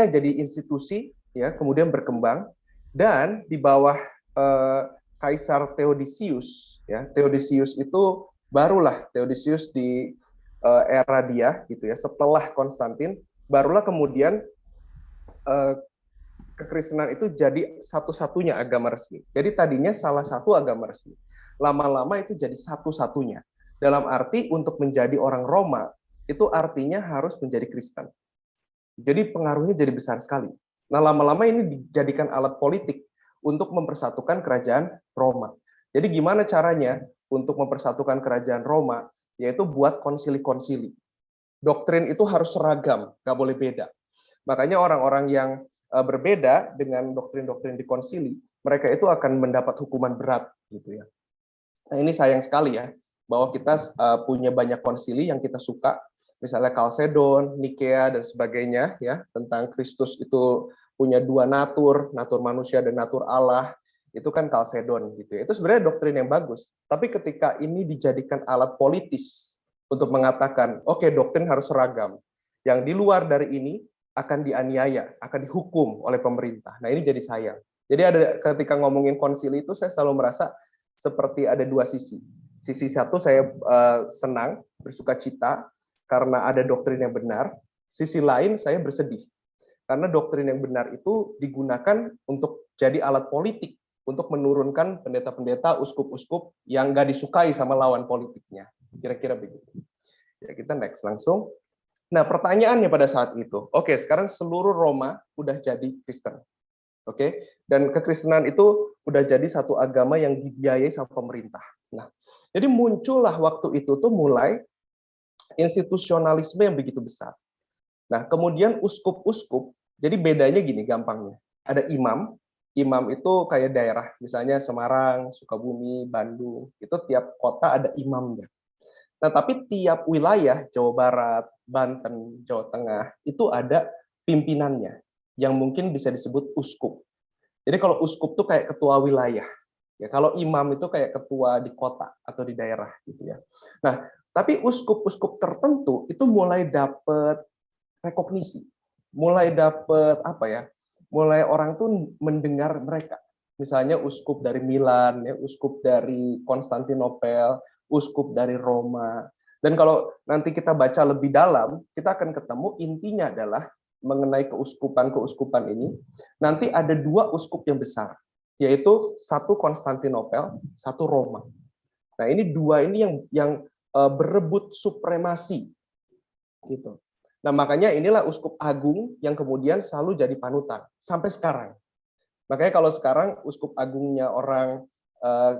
jadi institusi, ya, kemudian berkembang, dan di bawah Kaisar Theodosius, ya, Theodosius itu barulah Theodosius di era dia, gitu ya, setelah Konstantin, barulah kemudian kekristenan itu jadi satu-satunya agama resmi. Jadi tadinya salah satu agama resmi. Lama-lama itu jadi satu-satunya. Dalam arti untuk menjadi orang Roma, itu artinya harus menjadi Kristen. Jadi pengaruhnya jadi besar sekali. Nah, lama-lama ini dijadikan alat politik untuk mempersatukan kerajaan Roma. Jadi gimana caranya untuk mempersatukan kerajaan Roma? Yaitu buat konsili-konsili. Doktrin itu harus seragam, nggak boleh beda. Makanya orang-orang yang berbeda dengan doktrin-doktrin di konsili, mereka itu akan mendapat hukuman berat, gitu ya. Nah, ini sayang sekali ya, bahwa kita punya banyak konsili yang kita suka, misalnya Chalcedon, Nikea, dan sebagainya, ya, tentang Kristus itu punya dua natur, natur manusia dan natur Allah, itu kan Chalcedon, gitu ya. Itu sebenarnya doktrin yang bagus, tapi ketika ini dijadikan alat politis untuk mengatakan, oke, doktrin harus seragam, yang di luar dari ini akan dianiaya, akan dihukum oleh pemerintah. Nah, ini jadi sayang. Jadi ada ketika ngomongin konsili itu, saya selalu merasa seperti ada dua sisi. Sisi satu saya senang, bersuka cita, karena ada doktrin yang benar. Sisi lain saya bersedih, karena doktrin yang benar itu digunakan untuk jadi alat politik, untuk menurunkan pendeta-pendeta, uskup-uskup yang nggak disukai sama lawan politiknya. Kira-kira begitu. Ya, kita next langsung. Nah, pertanyaannya pada saat itu, oke, sekarang seluruh Roma udah jadi Kristen. Oke, dan kekristenan itu udah jadi satu agama yang dibiayai sama pemerintah. Nah, jadi muncullah waktu itu tuh mulai institusionalisme yang begitu besar. Nah, kemudian uskup-uskup, jadi bedanya gini gampangnya. Ada imam, imam itu kayak daerah, misalnya Semarang, Sukabumi, Bandung, itu tiap kota ada imamnya. Nah, tapi tiap wilayah, Jawa Barat, Banten, Jawa Tengah, itu ada pimpinannya, yang mungkin bisa disebut uskup. Jadi kalau uskup itu kayak ketua wilayah. Ya, kalau imam itu kayak ketua di kota atau di daerah, gitu ya. Nah, tapi uskup-uskup tertentu itu mulai dapat rekognisi, mulai dapat apa ya? Mulai orang tuh mendengar mereka. Misalnya uskup dari Milan, ya, uskup dari Konstantinopel, uskup dari Roma. Dan kalau nanti kita baca lebih dalam, kita akan ketemu intinya adalah mengenai keuskupan-keuskupan ini, nanti ada dua uskup yang besar, yaitu satu Konstantinopel, satu Roma. Nah, ini dua ini yang berebut supremasi, gitu. Nah, makanya inilah uskup agung yang kemudian selalu jadi panutan sampai sekarang. Makanya kalau sekarang uskup agungnya orang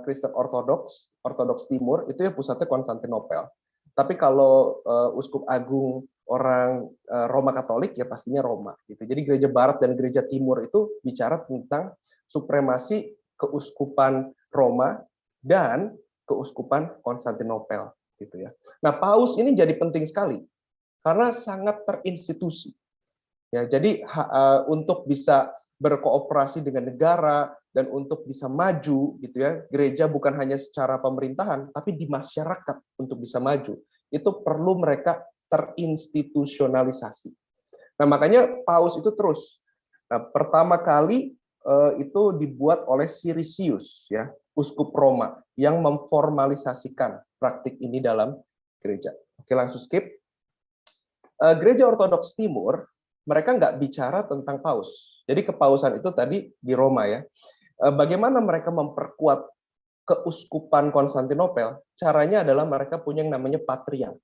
Kristen Ortodoks, Ortodoks Timur, itu ya pusatnya Konstantinopel. Tapi kalau uskup agung orang Roma Katolik, ya pastinya Roma. Gitu. Jadi gereja Barat dan gereja Timur itu bicara tentang supremasi keuskupan Roma dan keuskupan Konstantinopel. Gitu ya. Nah, Paus ini jadi penting sekali karena sangat terinstitusi. Ya, jadi untuk bisa berkooperasi dengan negara dan untuk bisa maju, gitu ya, gereja bukan hanya secara pemerintahan, tapi di masyarakat untuk bisa maju, itu perlu mereka terinstitusionalisasi. Nah, makanya Paus itu terus. Nah, pertama kali itu dibuat oleh Siricius, ya, uskup Roma, yang memformalisasikan praktik ini dalam gereja. Oke, langsung skip. Gereja Ortodoks Timur, mereka nggak bicara tentang paus. Jadi kepausan itu tadi di Roma, ya. Bagaimana mereka memperkuat keuskupan Konstantinopel? Caranya adalah mereka punya yang namanya patriark.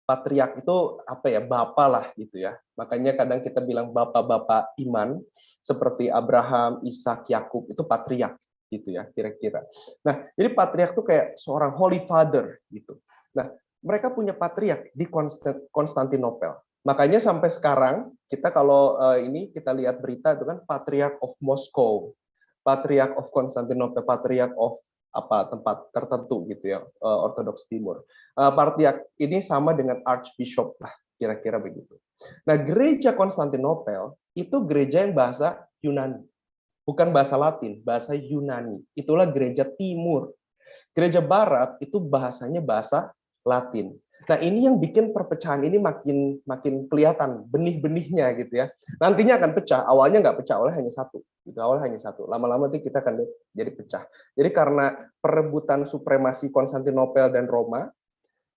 Patriark itu apa ya? Bapa lah, gitu ya. Makanya kadang kita bilang bapak-bapak iman seperti Abraham, Ishak, Yakub itu patriark, gitu ya, kira-kira. Nah, jadi patriark itu kayak seorang holy father, gitu. Nah, mereka punya patriark di Konstantinopel. Makanya sampai sekarang kita kalau ini kita lihat berita itu kan Patriarch of Moscow, Patriarch of Konstantinopel, Patriarch of apa tempat tertentu gitu ya, Ortodoks Timur. Patriarch ini sama dengan Archbishop lah, kira-kira begitu. Nah, gereja Konstantinopel itu gereja yang bahasa Yunani, bukan bahasa Latin, bahasa Yunani. Itulah gereja Timur. Gereja Barat itu bahasanya bahasa Latin. Nah, ini yang bikin perpecahan ini makin kelihatan benih-benihnya gitu ya. Nantinya akan pecah. Awalnya nggak pecah, awalnya hanya satu. Gitu, awalnya hanya satu. Lama-lama nanti kita akan lihat jadi pecah. Jadi karena perebutan supremasi Konstantinopel dan Roma,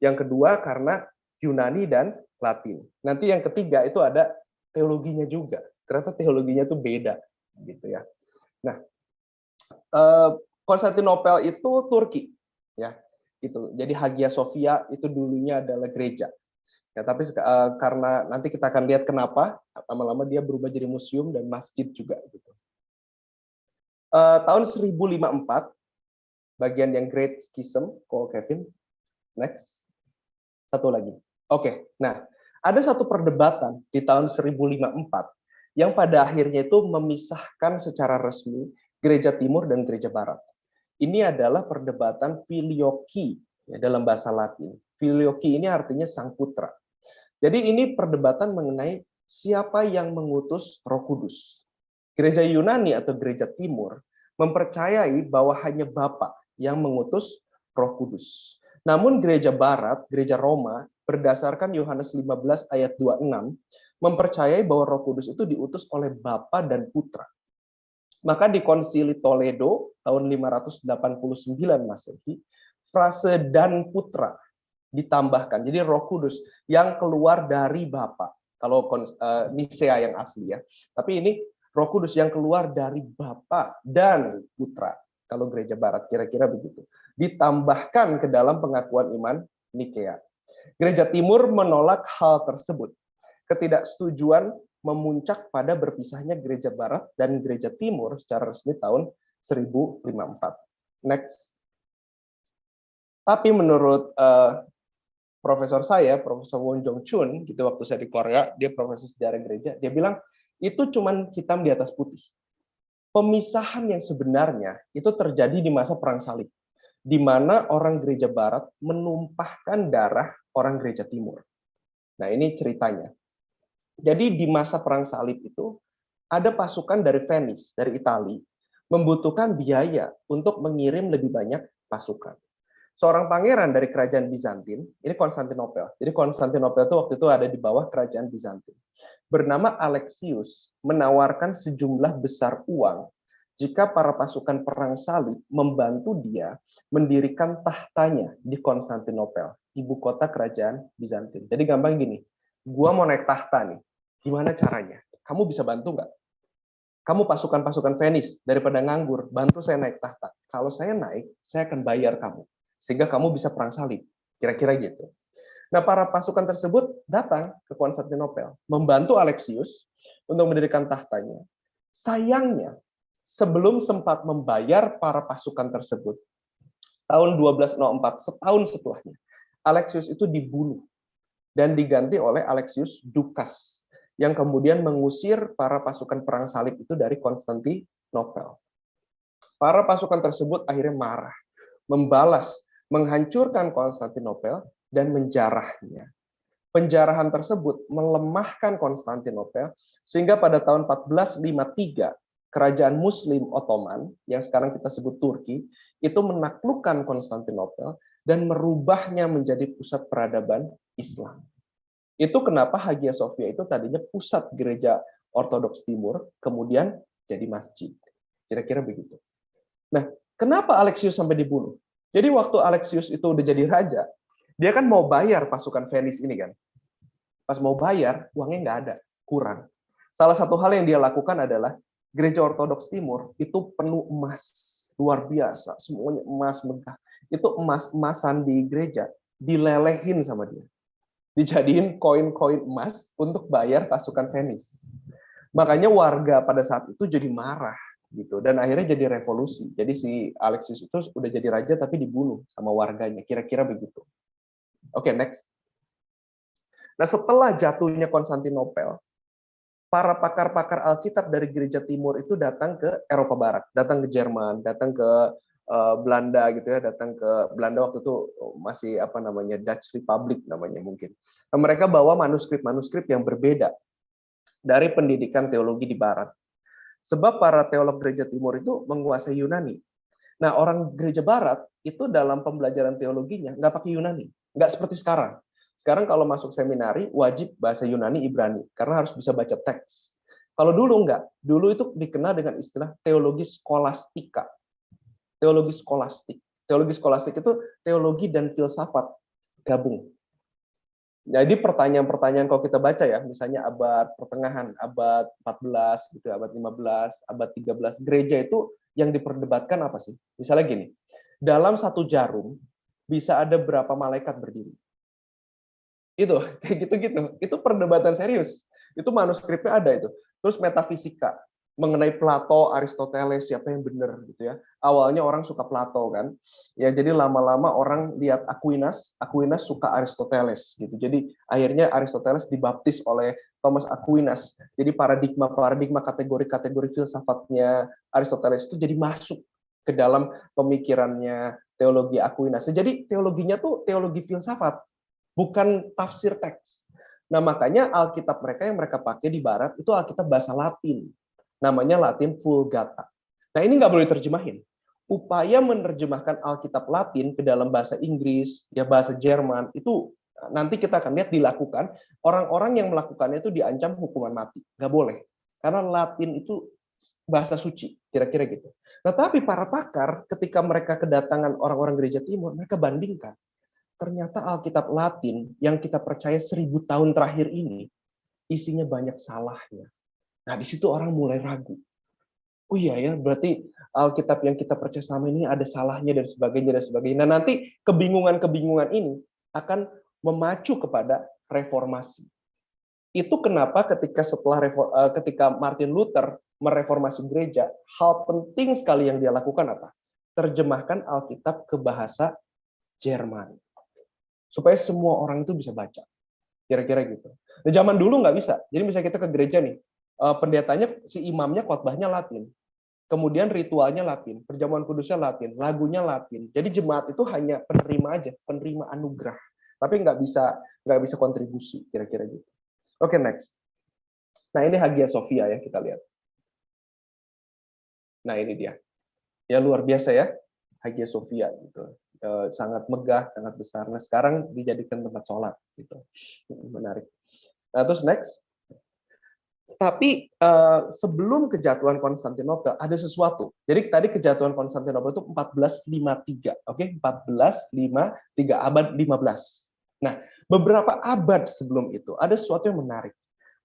yang kedua karena Yunani dan Latin. Nanti yang ketiga itu ada teologinya juga. Ternyata teologinya itu beda, gitu ya. Nah, Konstantinopel itu Turki, ya. Itu. Jadi Hagia Sophia itu dulunya adalah gereja. Ya, tapi karena nanti kita akan lihat kenapa lama-lama dia berubah jadi museum dan masjid juga gitu. Tahun 1054 bagian yang Great Schism, kok Kevin. Next. Satu lagi. Oke. Nah, ada satu perdebatan di tahun 1054 yang pada akhirnya itu memisahkan secara resmi gereja timur dan gereja barat. Ini adalah perdebatan filioki ya, dalam bahasa Latin. Filioki ini artinya sang putra. Jadi ini perdebatan mengenai siapa yang mengutus Roh Kudus. Gereja Yunani atau gereja timur mempercayai bahwa hanya Bapa yang mengutus Roh Kudus. Namun gereja barat, gereja Roma, berdasarkan Yohanes 15 ayat 26, mempercayai bahwa Roh Kudus itu diutus oleh Bapa dan Putra. Maka di Konsili Toledo tahun 589 Masehi, frase dan putra ditambahkan. Jadi Roh Kudus yang keluar dari Bapa. Kalau Nisea yang asli ya. Tapi ini Roh Kudus yang keluar dari Bapa dan Putra. Kalau gereja barat kira-kira begitu. Ditambahkan ke dalam pengakuan iman Nikea. Gereja timur menolak hal tersebut. Ketidaksetujuan memuncak pada berpisahnya gereja barat dan gereja timur secara resmi tahun 1054. Next. Tapi menurut profesor saya, Profesor Won Jong Chun, gitu waktu saya di Korea, dia profesor sejarah gereja, dia bilang itu cuman hitam di atas putih. Pemisahan yang sebenarnya itu terjadi di masa Perang Salib, di mana orang gereja barat menumpahkan darah orang gereja timur. Nah, ini ceritanya. Jadi di masa Perang Salib itu ada pasukan dari Venice, dari Italia, membutuhkan biaya untuk mengirim lebih banyak pasukan. Seorang pangeran dari kerajaan Bizantin, ini Konstantinopel. Jadi Konstantinopel itu waktu itu ada di bawah kerajaan Bizantin. Bernama Alexius menawarkan sejumlah besar uang jika para pasukan perang salib membantu dia mendirikan tahtanya di Konstantinopel, ibu kota kerajaan Bizantin. Jadi gampang gini, gua mau naik tahta nih, gimana caranya? Kamu bisa bantu nggak? Kamu pasukan-pasukan Venice, daripada nganggur, bantu saya naik tahta. Kalau saya naik, saya akan bayar kamu. Sehingga kamu bisa perang salib. Kira-kira gitu. Nah, para pasukan tersebut datang ke Konstantinopel, membantu Alexius untuk mendirikan tahtanya. Sayangnya, sebelum sempat membayar para pasukan tersebut, tahun 1204, setahun setelahnya, Alexius itu dibunuh dan diganti oleh Alexius Ducas, yang kemudian mengusir para pasukan perang salib itu dari Konstantinopel. Para pasukan tersebut akhirnya marah, membalas, menghancurkan Konstantinopel, dan menjarahnya. Penjarahan tersebut melemahkan Konstantinopel, sehingga pada tahun 1453, kerajaan Muslim Ottoman, yang sekarang kita sebut Turki, itu menaklukkan Konstantinopel dan merubahnya menjadi pusat peradaban Islam. Itu kenapa Hagia Sophia itu tadinya pusat gereja Ortodoks Timur, kemudian jadi masjid. Kira-kira begitu. Nah, kenapa Alexius sampai dibunuh? Jadi waktu Alexius itu udah jadi raja, dia kan mau bayar pasukan Venice ini kan. Pas mau bayar, uangnya nggak ada, kurang. Salah satu hal yang dia lakukan adalah gereja Ortodoks Timur itu penuh emas, luar biasa, semuanya emas megah. Itu emas-emasan di gereja dilelehin sama dia. Dijadiin koin-koin emas untuk bayar pasukan Venice. Makanya warga pada saat itu jadi marah gitu dan akhirnya jadi revolusi. Jadi si Alexius itu udah jadi raja tapi dibunuh sama warganya. Kira-kira begitu. Oke, next. Nah, setelah jatuhnya Konstantinopel, para pakar-pakar Alkitab dari gereja timur itu datang ke Eropa Barat, datang ke Jerman, datang ke Belanda gitu ya, datang ke Belanda waktu itu masih apa namanya Dutch Republic namanya mungkin. Nah, mereka bawa manuskrip-manuskrip yang berbeda dari pendidikan teologi di Barat. Sebab para teolog gereja timur itu menguasai Yunani. Nah, orang gereja Barat itu dalam pembelajaran teologinya nggak pakai Yunani, nggak seperti sekarang. Sekarang kalau masuk seminari wajib bahasa Yunani Ibrani karena harus bisa baca teks. Kalau dulu enggak, dulu itu dikenal dengan istilah teologi skolastika. Teologi skolastik. Teologi skolastik itu teologi dan filsafat gabung. Jadi pertanyaan-pertanyaan kalau kita baca ya, misalnya abad pertengahan, abad 14, gitu, abad 15, abad 13, gereja itu yang diperdebatkan apa sih? Misalnya gini, dalam satu jarum bisa ada berapa malaikat berdiri? Itu, kayak gitu-gitu. Itu perdebatan serius. Itu manuskripnya ada itu. Terus metafisika, mengenai Plato, Aristoteles, siapa yang benar gitu ya. Awalnya orang suka Plato kan. Ya jadi lama-lama orang lihat Aquinas, Aquinas suka Aristoteles gitu. Jadi akhirnya Aristoteles dibaptis oleh Thomas Aquinas. Jadi paradigma kategori-kategori filsafatnya Aristoteles itu jadi masuk ke dalam pemikirannya teologi Aquinas. Jadi teologinya tuh teologi filsafat, bukan tafsir teks. Nah, makanya Alkitab mereka yang mereka pakai di barat itu Alkitab bahasa Latin. Namanya Latin Vulgata. Nah, ini nggak boleh diterjemahin. Upaya menerjemahkan Alkitab Latin ke dalam bahasa Inggris, ya bahasa Jerman, itu nanti kita akan lihat dilakukan. Orang-orang yang melakukannya itu diancam hukuman mati. Nggak boleh. Karena Latin itu bahasa suci, kira-kira gitu. Nah, tapi para pakar, ketika mereka kedatangan orang-orang gereja timur, mereka bandingkan. Ternyata Alkitab Latin yang kita percaya 1000 tahun terakhir ini isinya banyak salahnya. Nah, di situ orang mulai ragu. Oh iya ya, berarti Alkitab yang kita percaya selama ini ada salahnya dan sebagainya dan sebagainya. Nah, nanti kebingungan-kebingungan ini akan memacu kepada reformasi. Itu kenapa ketika Martin Luther mereformasi gereja, hal penting sekali yang dia lakukan apa? Terjemahkan Alkitab ke bahasa Jerman. Supaya semua orang itu bisa baca. Kira-kira gitu. Nah, zaman dulu nggak bisa. Jadi misalnya kita ke gereja nih, pendetanya, si imamnya khotbahnya Latin. Kemudian ritualnya Latin, perjamuan kudusnya Latin, lagunya Latin. Jadi jemaat itu hanya penerima aja, penerima anugerah. Tapi nggak bisa kontribusi, kira-kira gitu. Oke, next. Nah, ini Hagia Sophia ya, kita lihat. Nah, ini dia. Ya luar biasa ya, Hagia Sophia gitu. Sangat megah, sangat besar. Nah, sekarang dijadikan tempat sholat gitu. Menarik. Nah, terus next. Tapi sebelum kejatuhan Konstantinopel ada sesuatu. Jadi tadi kejatuhan Konstantinopel itu 1453, oke? 1453, abad 15. Nah, beberapa abad sebelum itu ada sesuatu yang menarik.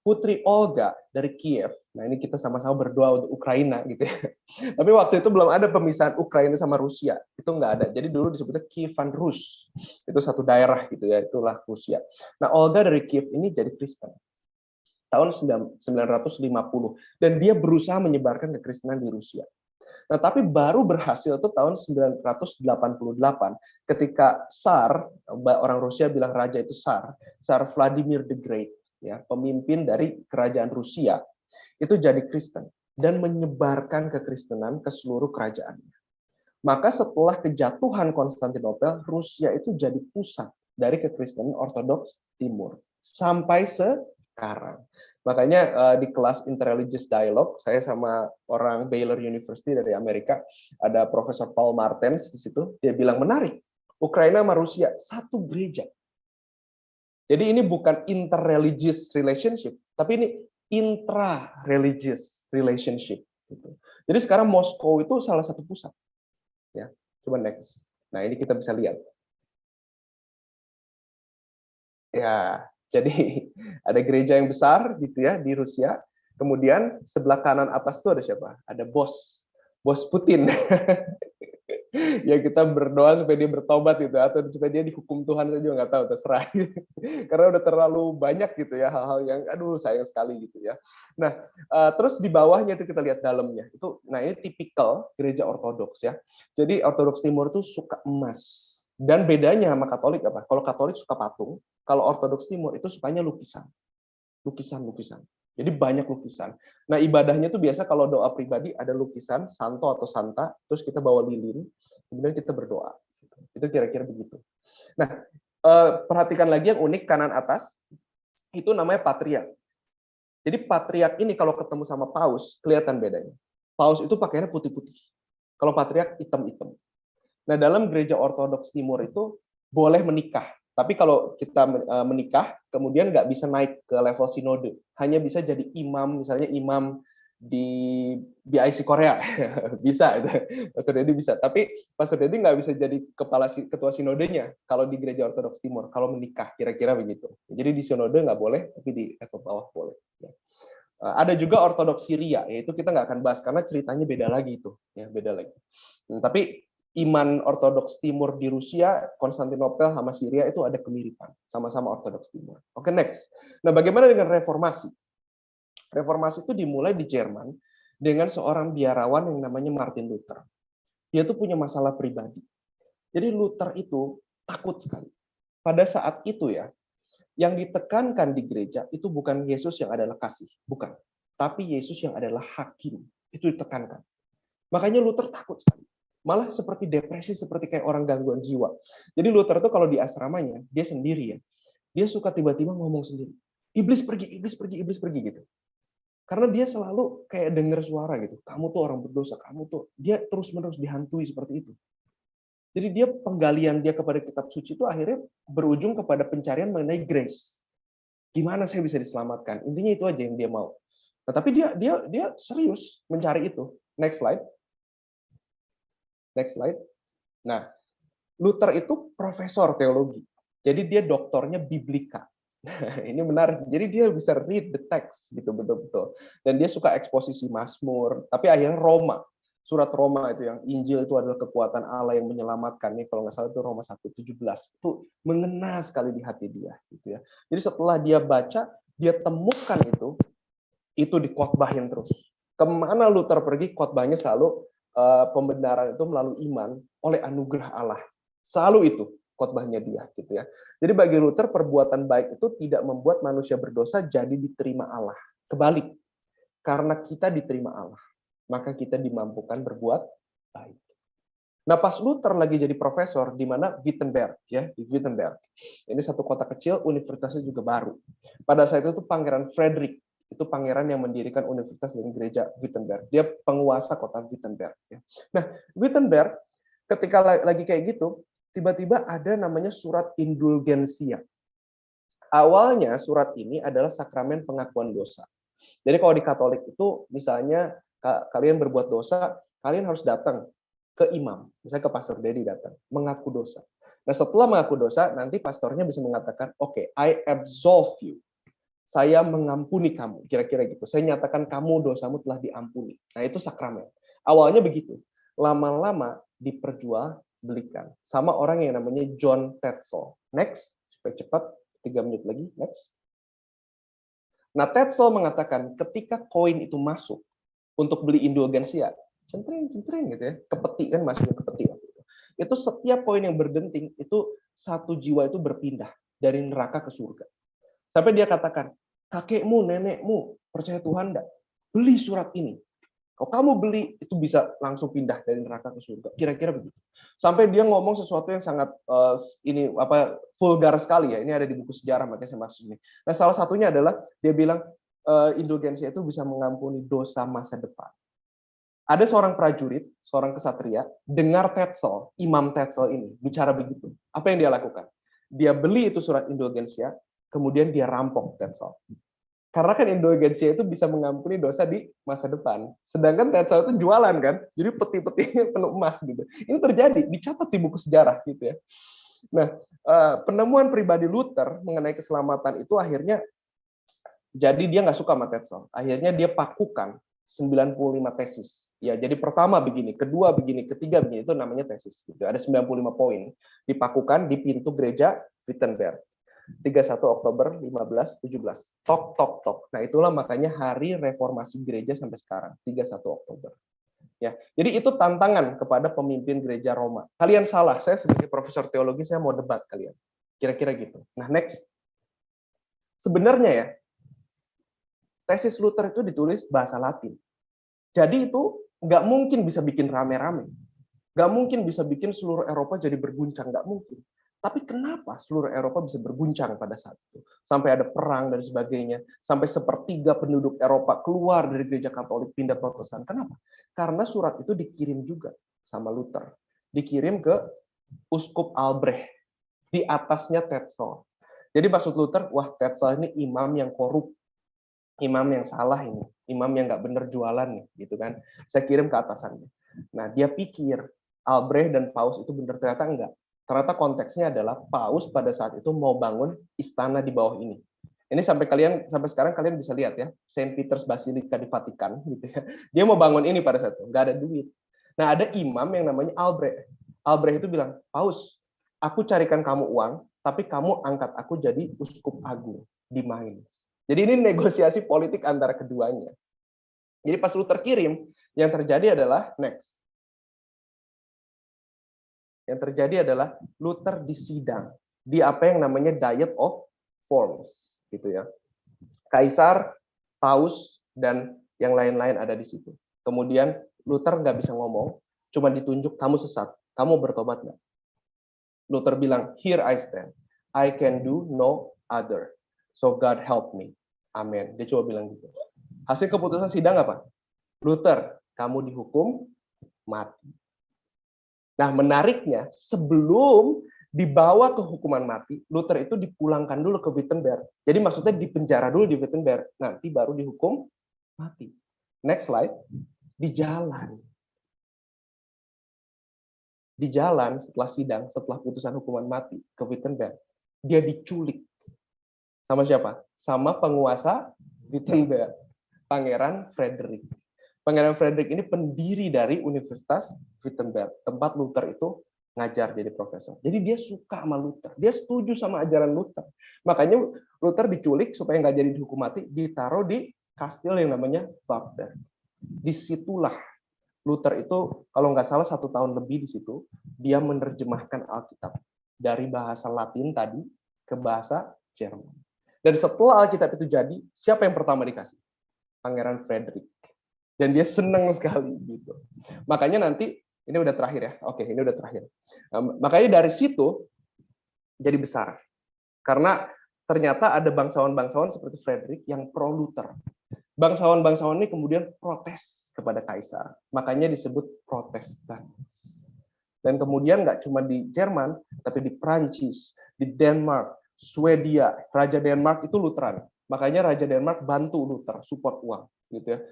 Putri Olga dari Kiev. Nah, ini kita sama-sama berdoa untuk Ukraina gitu ya. Tapi waktu itu belum ada pemisahan Ukraina sama Rusia. Itu nggak ada. Jadi dulu disebutnya Kievan Rus. Itu satu daerah gitu ya, itulah Rusia. Nah, Olga dari Kiev ini jadi Kristen tahun 950 dan dia berusaha menyebarkan kekristenan di Rusia. Nah, tapi baru berhasil itu tahun 988 ketika Tsar, orang Rusia bilang raja itu Tsar Vladimir the Great, ya, pemimpin dari kerajaan Rusia, itu jadi Kristen dan menyebarkan kekristenan ke seluruh kerajaannya. Maka setelah kejatuhan Konstantinopel, Rusia itu jadi pusat dari kekristenan Ortodoks Timur sampai sekarang. Makanya di kelas Interreligious Dialogue, saya sama orang Baylor University dari Amerika, ada Profesor Paul Martens di situ, dia bilang menarik, Ukraina sama Rusia satu gereja. Jadi ini bukan interreligious relationship, tapi ini intra-religious relationship. Gitu. Jadi sekarang Moskow itu salah satu pusat. Ya, coba next. Nah ini kita bisa lihat. Ya, jadi ada gereja yang besar gitu ya di Rusia. Kemudian sebelah kanan atas itu ada siapa? Ada bos Putin. Ya kita berdoa supaya dia bertobat gitu atau supaya dia dihukum Tuhan, saya juga nggak tahu, terserah. Karena udah terlalu banyak gitu ya hal-hal yang aduh sayang sekali gitu ya. Nah, terus di bawahnya itu kita lihat dalamnya. Itu nah ini tipikal gereja Ortodoks ya. Jadi Ortodoks Timur itu suka emas. Dan bedanya sama Katolik apa? Kalau Katolik suka patung, kalau Ortodoks Timur itu sukanya lukisan. Lukisan. Jadi banyak lukisan. Nah, ibadahnya tuh biasa kalau doa pribadi ada lukisan santo atau santa, terus kita bawa lilin, kemudian kita berdoa. Itu kira-kira begitu. Nah, perhatikan lagi yang unik kanan atas, itu namanya patriark. Jadi patriark ini kalau ketemu sama paus, kelihatan bedanya. Paus itu pakaiannya putih-putih. Kalau patriark hitam-hitam. Nah, dalam gereja Ortodoks Timur itu boleh menikah, Tapi kalau kita menikah, kemudian nggak bisa naik ke level sinode, hanya bisa jadi imam, misalnya imam di BIC Korea, bisa itu, Pastor Dedi bisa. Tapi Pastor Dedi nggak bisa jadi ketua sinodenya kalau di Gereja Ortodoks Timur, kalau menikah, kira-kira begitu. Jadi di sinode nggak boleh, tapi di level bawah boleh. Ada juga Ortodoks Syria, yaitu kita nggak akan bahas karena ceritanya beda lagi itu, ya beda lagi. Tapi iman Ortodoks Timur di Rusia, Konstantinopel sama Syria itu ada kemiripan, sama-sama Ortodoks Timur. Oke, next. Nah, bagaimana dengan reformasi? Reformasi itu dimulai di Jerman dengan seorang biarawan yang namanya Martin Luther. Dia tuh punya masalah pribadi. Jadi Luther itu takut sekali. Pada saat itu ya, yang ditekankan di gereja itu bukan Yesus yang adalah kasih, bukan. Tapi Yesus yang adalah hakim. Itu ditekankan. Makanya Luther takut sekali. Malah seperti depresi, seperti kayak orang gangguan jiwa. Jadi Luther itu kalau di asramanya, dia sendiri ya. Dia suka tiba-tiba ngomong sendiri. Iblis pergi, iblis pergi, iblis pergi gitu. Karena dia selalu kayak dengar suara gitu. Kamu tuh orang berdosa, kamu tuh. Dia terus-menerus dihantui seperti itu. Jadi dia penggalian dia kepada kitab suci itu akhirnya berujung kepada pencarian mengenai grace. Gimana saya bisa diselamatkan? Intinya itu aja yang dia mau. Nah, tapi dia serius mencari itu. Next slide. Next slide. Nah, Luther itu profesor teologi. Jadi dia doktornya biblika. Ini menarik. Jadi dia bisa read the text gitu betul-betul. Dan dia suka eksposisi Mazmur. Tapi akhirnya Roma, surat Roma itu yang Injil itu adalah kekuatan Allah yang menyelamatkan. Nih kalau nggak salah itu Roma 1:17. Itu mengena sekali di hati dia gitu ya. Jadi setelah dia baca, dia temukan itu dikhotbahin terus. Kemana Luther pergi, khotbahnya selalu pembenaran itu melalui iman oleh anugerah Allah. Selalu itu khotbahnya dia gitu ya. Jadi bagi Luther perbuatan baik itu tidak membuat manusia berdosa jadi diterima Allah. Kebalik. Karena kita diterima Allah, maka kita dimampukan berbuat baik. Nah, pas Luther lagi jadi profesor di mana Wittenberg ya, di Wittenberg. Ini satu kota kecil, universitasnya juga baru. Pada saat itu Pangeran Frederick itu pangeran yang mendirikan universitas dan gereja Wittenberg. Dia penguasa kota Wittenberg. Nah, Wittenberg ketika lagi kayak gitu, tiba-tiba ada namanya surat indulgensia. Awalnya surat ini adalah sakramen pengakuan dosa. Jadi kalau di Katolik itu, misalnya kalian berbuat dosa, kalian harus datang ke imam, misalnya ke Pastor Dedi datang, mengaku dosa. Nah, setelah mengaku dosa, nanti pastornya bisa mengatakan, oke, I absolve you. Saya mengampuni kamu, kira-kira gitu. Saya nyatakan kamu dosamu telah diampuni. Nah, itu sakramen. Awalnya begitu. Lama-lama diperjualbelikan sama orang yang namanya John Tetzel. Next, supaya cepat, 3 menit lagi. Next. Nah, Tetzel mengatakan ketika koin itu masuk untuk beli indulgensia, centring gitu ya, kepeti kan masuknya kepeti waktu itu. Itu setiap koin yang berdenting itu satu jiwa itu berpindah dari neraka ke surga. Sampai dia katakan, kakekmu, nenekmu, percaya Tuhan enggak? Beli surat ini. Kalau kamu beli, itu bisa langsung pindah dari neraka ke surga. Kira-kira begitu. Sampai dia ngomong sesuatu yang sangat vulgar sekali ya. Ini ada di buku sejarah, makanya saya maksud ini. Nah, salah satunya adalah dia bilang indulgensia itu bisa mengampuni dosa masa depan. Ada seorang prajurit, seorang kesatria, dengar Tetzel, Imam Tetzel ini bicara begitu. Apa yang dia lakukan? Dia beli itu surat indulgensia, kemudian dia rampok Tetzel. Karena kan indulgensia itu bisa mengampuni dosa di masa depan. Sedangkan Tetzel itu jualan kan, jadi peti-petinya penuh emas gitu. Ini terjadi, dicatat di buku sejarah gitu ya. Nah, penemuan pribadi Luther mengenai keselamatan itu akhirnya jadi dia nggak suka sama Tetzel. Akhirnya dia pakukan 95 tesis. Ya, jadi pertama begini, kedua begini, ketiga begini, itu namanya tesis gitu. Ada 95 poin dipakukan di pintu gereja Wittenberg. 31 Oktober 1517. Tok tok tok. Nah, itulah makanya hari reformasi gereja sampai sekarang, 31 Oktober. Ya. Jadi itu tantangan kepada pemimpin gereja Roma. Kalian salah, saya sebagai profesor teologi saya mau debat kalian. Kira-kira gitu. Nah, next. Sebenarnya ya, tesis Luther itu ditulis bahasa Latin. Jadi itu nggak mungkin bisa bikin rame-rame. Nggak mungkin bisa bikin seluruh Eropa jadi berguncang. Nggak mungkin. Tapi kenapa seluruh Eropa bisa berguncang pada saat itu? Sampai ada perang dan sebagainya. Sampai sepertiga penduduk Eropa keluar dari gereja Katolik pindah Protestan. Kenapa? Karena surat itu dikirim juga sama Luther. Dikirim ke Uskup Albrecht. Di atasnya Tetzel. Jadi maksud Luther, wah Tetzel ini imam yang korup, imam yang salah ini, imam yang nggak bener jualan nih, gitu kan. Saya kirim ke atasannya. Nah, dia pikir Albrecht dan Paus itu bener, ternyata enggak. Ternyata konteksnya adalah Paus pada saat itu mau bangun istana di bawah ini. Ini sampai sekarang kalian bisa lihat ya, Saint Peter's Basilica di Vatikan gitu ya. Dia mau bangun ini pada saat itu, nggak ada duit. Nah, ada imam yang namanya Albrecht. Albrecht itu bilang, Paus, aku carikan kamu uang, tapi kamu angkat aku jadi uskup agung di Mainz. Jadi ini negosiasi politik antara keduanya. Jadi pas Luther kirim, yang terjadi adalah next. Yang terjadi adalah Luther disidang di apa yang namanya Diet of Worms, gitu ya. Kaisar, Paus, dan yang lain-lain ada di situ. Kemudian Luther nggak bisa ngomong, cuma ditunjuk kamu sesat, kamu bertobat nggak? Luther bilang, here I stand, I can do no other, so God help me. Amin. Dia coba bilang gitu. Hasil keputusan sidang apa? Luther, kamu dihukum mati. Nah, menariknya, sebelum dibawa ke hukuman mati, Luther itu dipulangkan dulu ke Wittenberg. Jadi maksudnya dipenjara dulu di Wittenberg, nanti baru dihukum mati. Next slide. Di jalan. Di jalan setelah sidang, setelah putusan hukuman mati ke Wittenberg, dia diculik. Sama siapa? Sama penguasa Wittenberg, Pangeran Frederick. Pangeran Frederick ini pendiri dari Universitas Wittenberg, tempat Luther itu ngajar jadi profesor. Jadi dia suka sama Luther, dia setuju sama ajaran Luther. Makanya Luther diculik supaya nggak jadi dihukum mati, ditaruh di kastil yang namanya Wartburg. Disitulah Luther itu, kalau nggak salah 1 tahun lebih di situ, dia menerjemahkan Alkitab dari bahasa Latin tadi ke bahasa Jerman. Dan setelah Alkitab itu jadi, siapa yang pertama dikasih? Pangeran Frederick. Dan dia senang sekali gitu. Makanya nanti ini udah terakhir ya. Oke, ini udah terakhir. Makanya dari situ jadi besar. Karena ternyata ada bangsawan-bangsawan seperti Frederick yang pro Luther. Bangsawan-bangsawan ini kemudian protes kepada kaisar. Makanya disebut Protestan. Dan kemudian nggak cuma di Jerman, tapi di Prancis, di Denmark, Swedia. Raja Denmark itu Lutheran. Makanya Raja Denmark bantu Luther, support uang, gitu ya.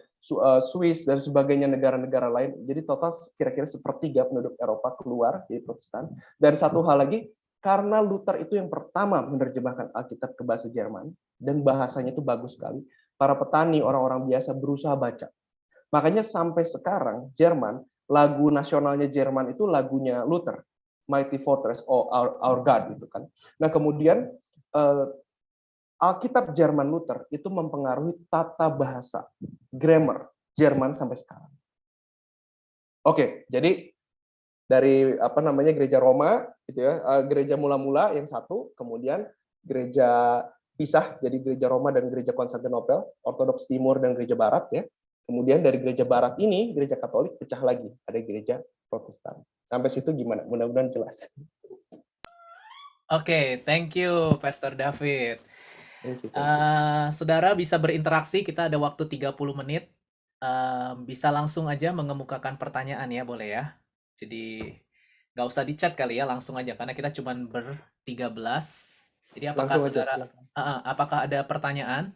Swiss dan sebagainya negara-negara lain. Jadi total kira-kira 1/3 penduduk Eropa keluar jadi Protestan. Dan satu hal lagi, karena Luther itu yang pertama menerjemahkan Alkitab ke bahasa Jerman dan bahasanya itu bagus sekali, para petani, orang-orang biasa berusaha baca. Makanya sampai sekarang Jerman, lagu nasionalnya Jerman itu lagunya Luther, Mighty Fortress or Our God gitu kan. Nah, kemudian Alkitab Jerman Luther itu mempengaruhi tata bahasa, grammar Jerman sampai sekarang. Oke, jadi dari gereja Roma gitu ya, gereja mula-mula yang satu, kemudian gereja pisah jadi gereja Roma dan gereja Konstantinopel, Ortodoks Timur dan gereja Barat ya. Kemudian dari gereja Barat ini gereja Katolik pecah lagi, ada gereja Protestan. Sampai situ gimana? Mudah-mudahan jelas. Oke, thank you Pastor David. Saudara bisa berinteraksi, kita ada waktu 30 menit. Bisa langsung aja mengemukakan pertanyaan ya, boleh ya. Jadi nggak usah di chat kali ya, langsung aja karena kita cuma ber-13. Jadi apakah saudara apakah ada pertanyaan?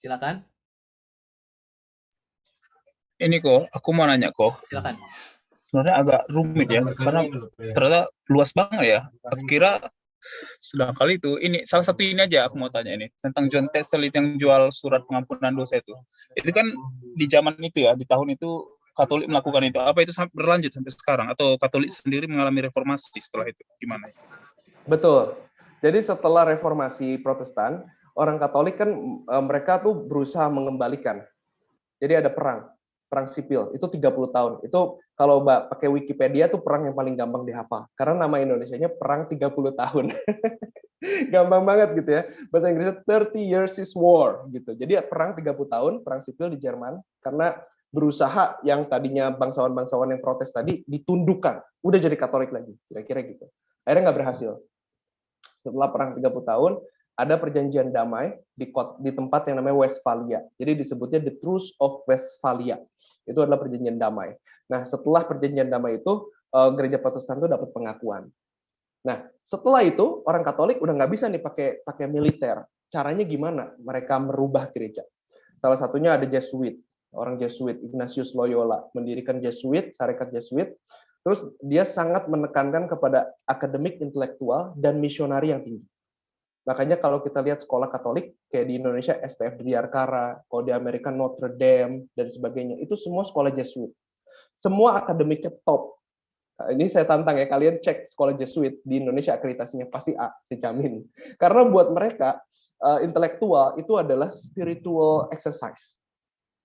Silakan. Ini kok, aku mau nanya kok. Silakan. Sebenarnya agak rumit ya, karena ternyata luas banget ya. Aku kira sedang kali itu, ini salah satu ini aja aku mau tanya ini tentang John Tetzel yang jual surat pengampunan dosa itu. Itu kan di zaman itu ya, di tahun itu Katolik melakukan itu. Apa itu berlanjut sampai sekarang atau Katolik sendiri mengalami reformasi setelah itu? Gimana? Betul. Jadi setelah reformasi Protestan, orang Katolik kan mereka tuh berusaha mengembalikan. Jadi ada perang sipil, itu 30 tahun. Itu kalau Mbak pakai Wikipedia tuh perang yang paling gampang dihafal. Karena nama Indonesianya perang 30 tahun. Gampang banget gitu ya. Bahasa Inggrisnya 30 years is war gitu. Jadi perang 30 tahun, perang sipil di Jerman karena berusaha yang tadinya bangsawan-bangsawan yang protes tadi ditundukkan, udah jadi Katolik lagi, kira-kira gitu. Akhirnya nggak berhasil. Setelah perang 30 tahun, ada perjanjian damai di tempat yang namanya Westphalia. Jadi disebutnya The Truce of Westphalia. Itu adalah perjanjian damai. Nah, setelah perjanjian damai itu, gereja Protestan itu dapat pengakuan. Nah, setelah itu orang Katolik udah nggak bisa nih pakai militer. Caranya gimana? Mereka merubah gereja. Salah satunya ada Jesuit, orang Jesuit, Ignatius Loyola, mendirikan Jesuit, Sarekat Jesuit. Terus dia sangat menekankan kepada akademik, intelektual, dan misionari yang tinggi. Makanya kalau kita lihat sekolah Katolik, kayak di Indonesia STF Diarkara, kalau di Amerika Notre Dame, dan sebagainya, itu semua sekolah Jesuit. Semua akademiknya top. Nah, ini saya tantang ya, kalian cek sekolah Jesuit di Indonesia akreditasinya pasti A, saya jamin. Karena buat mereka, intelektual itu adalah spiritual exercise.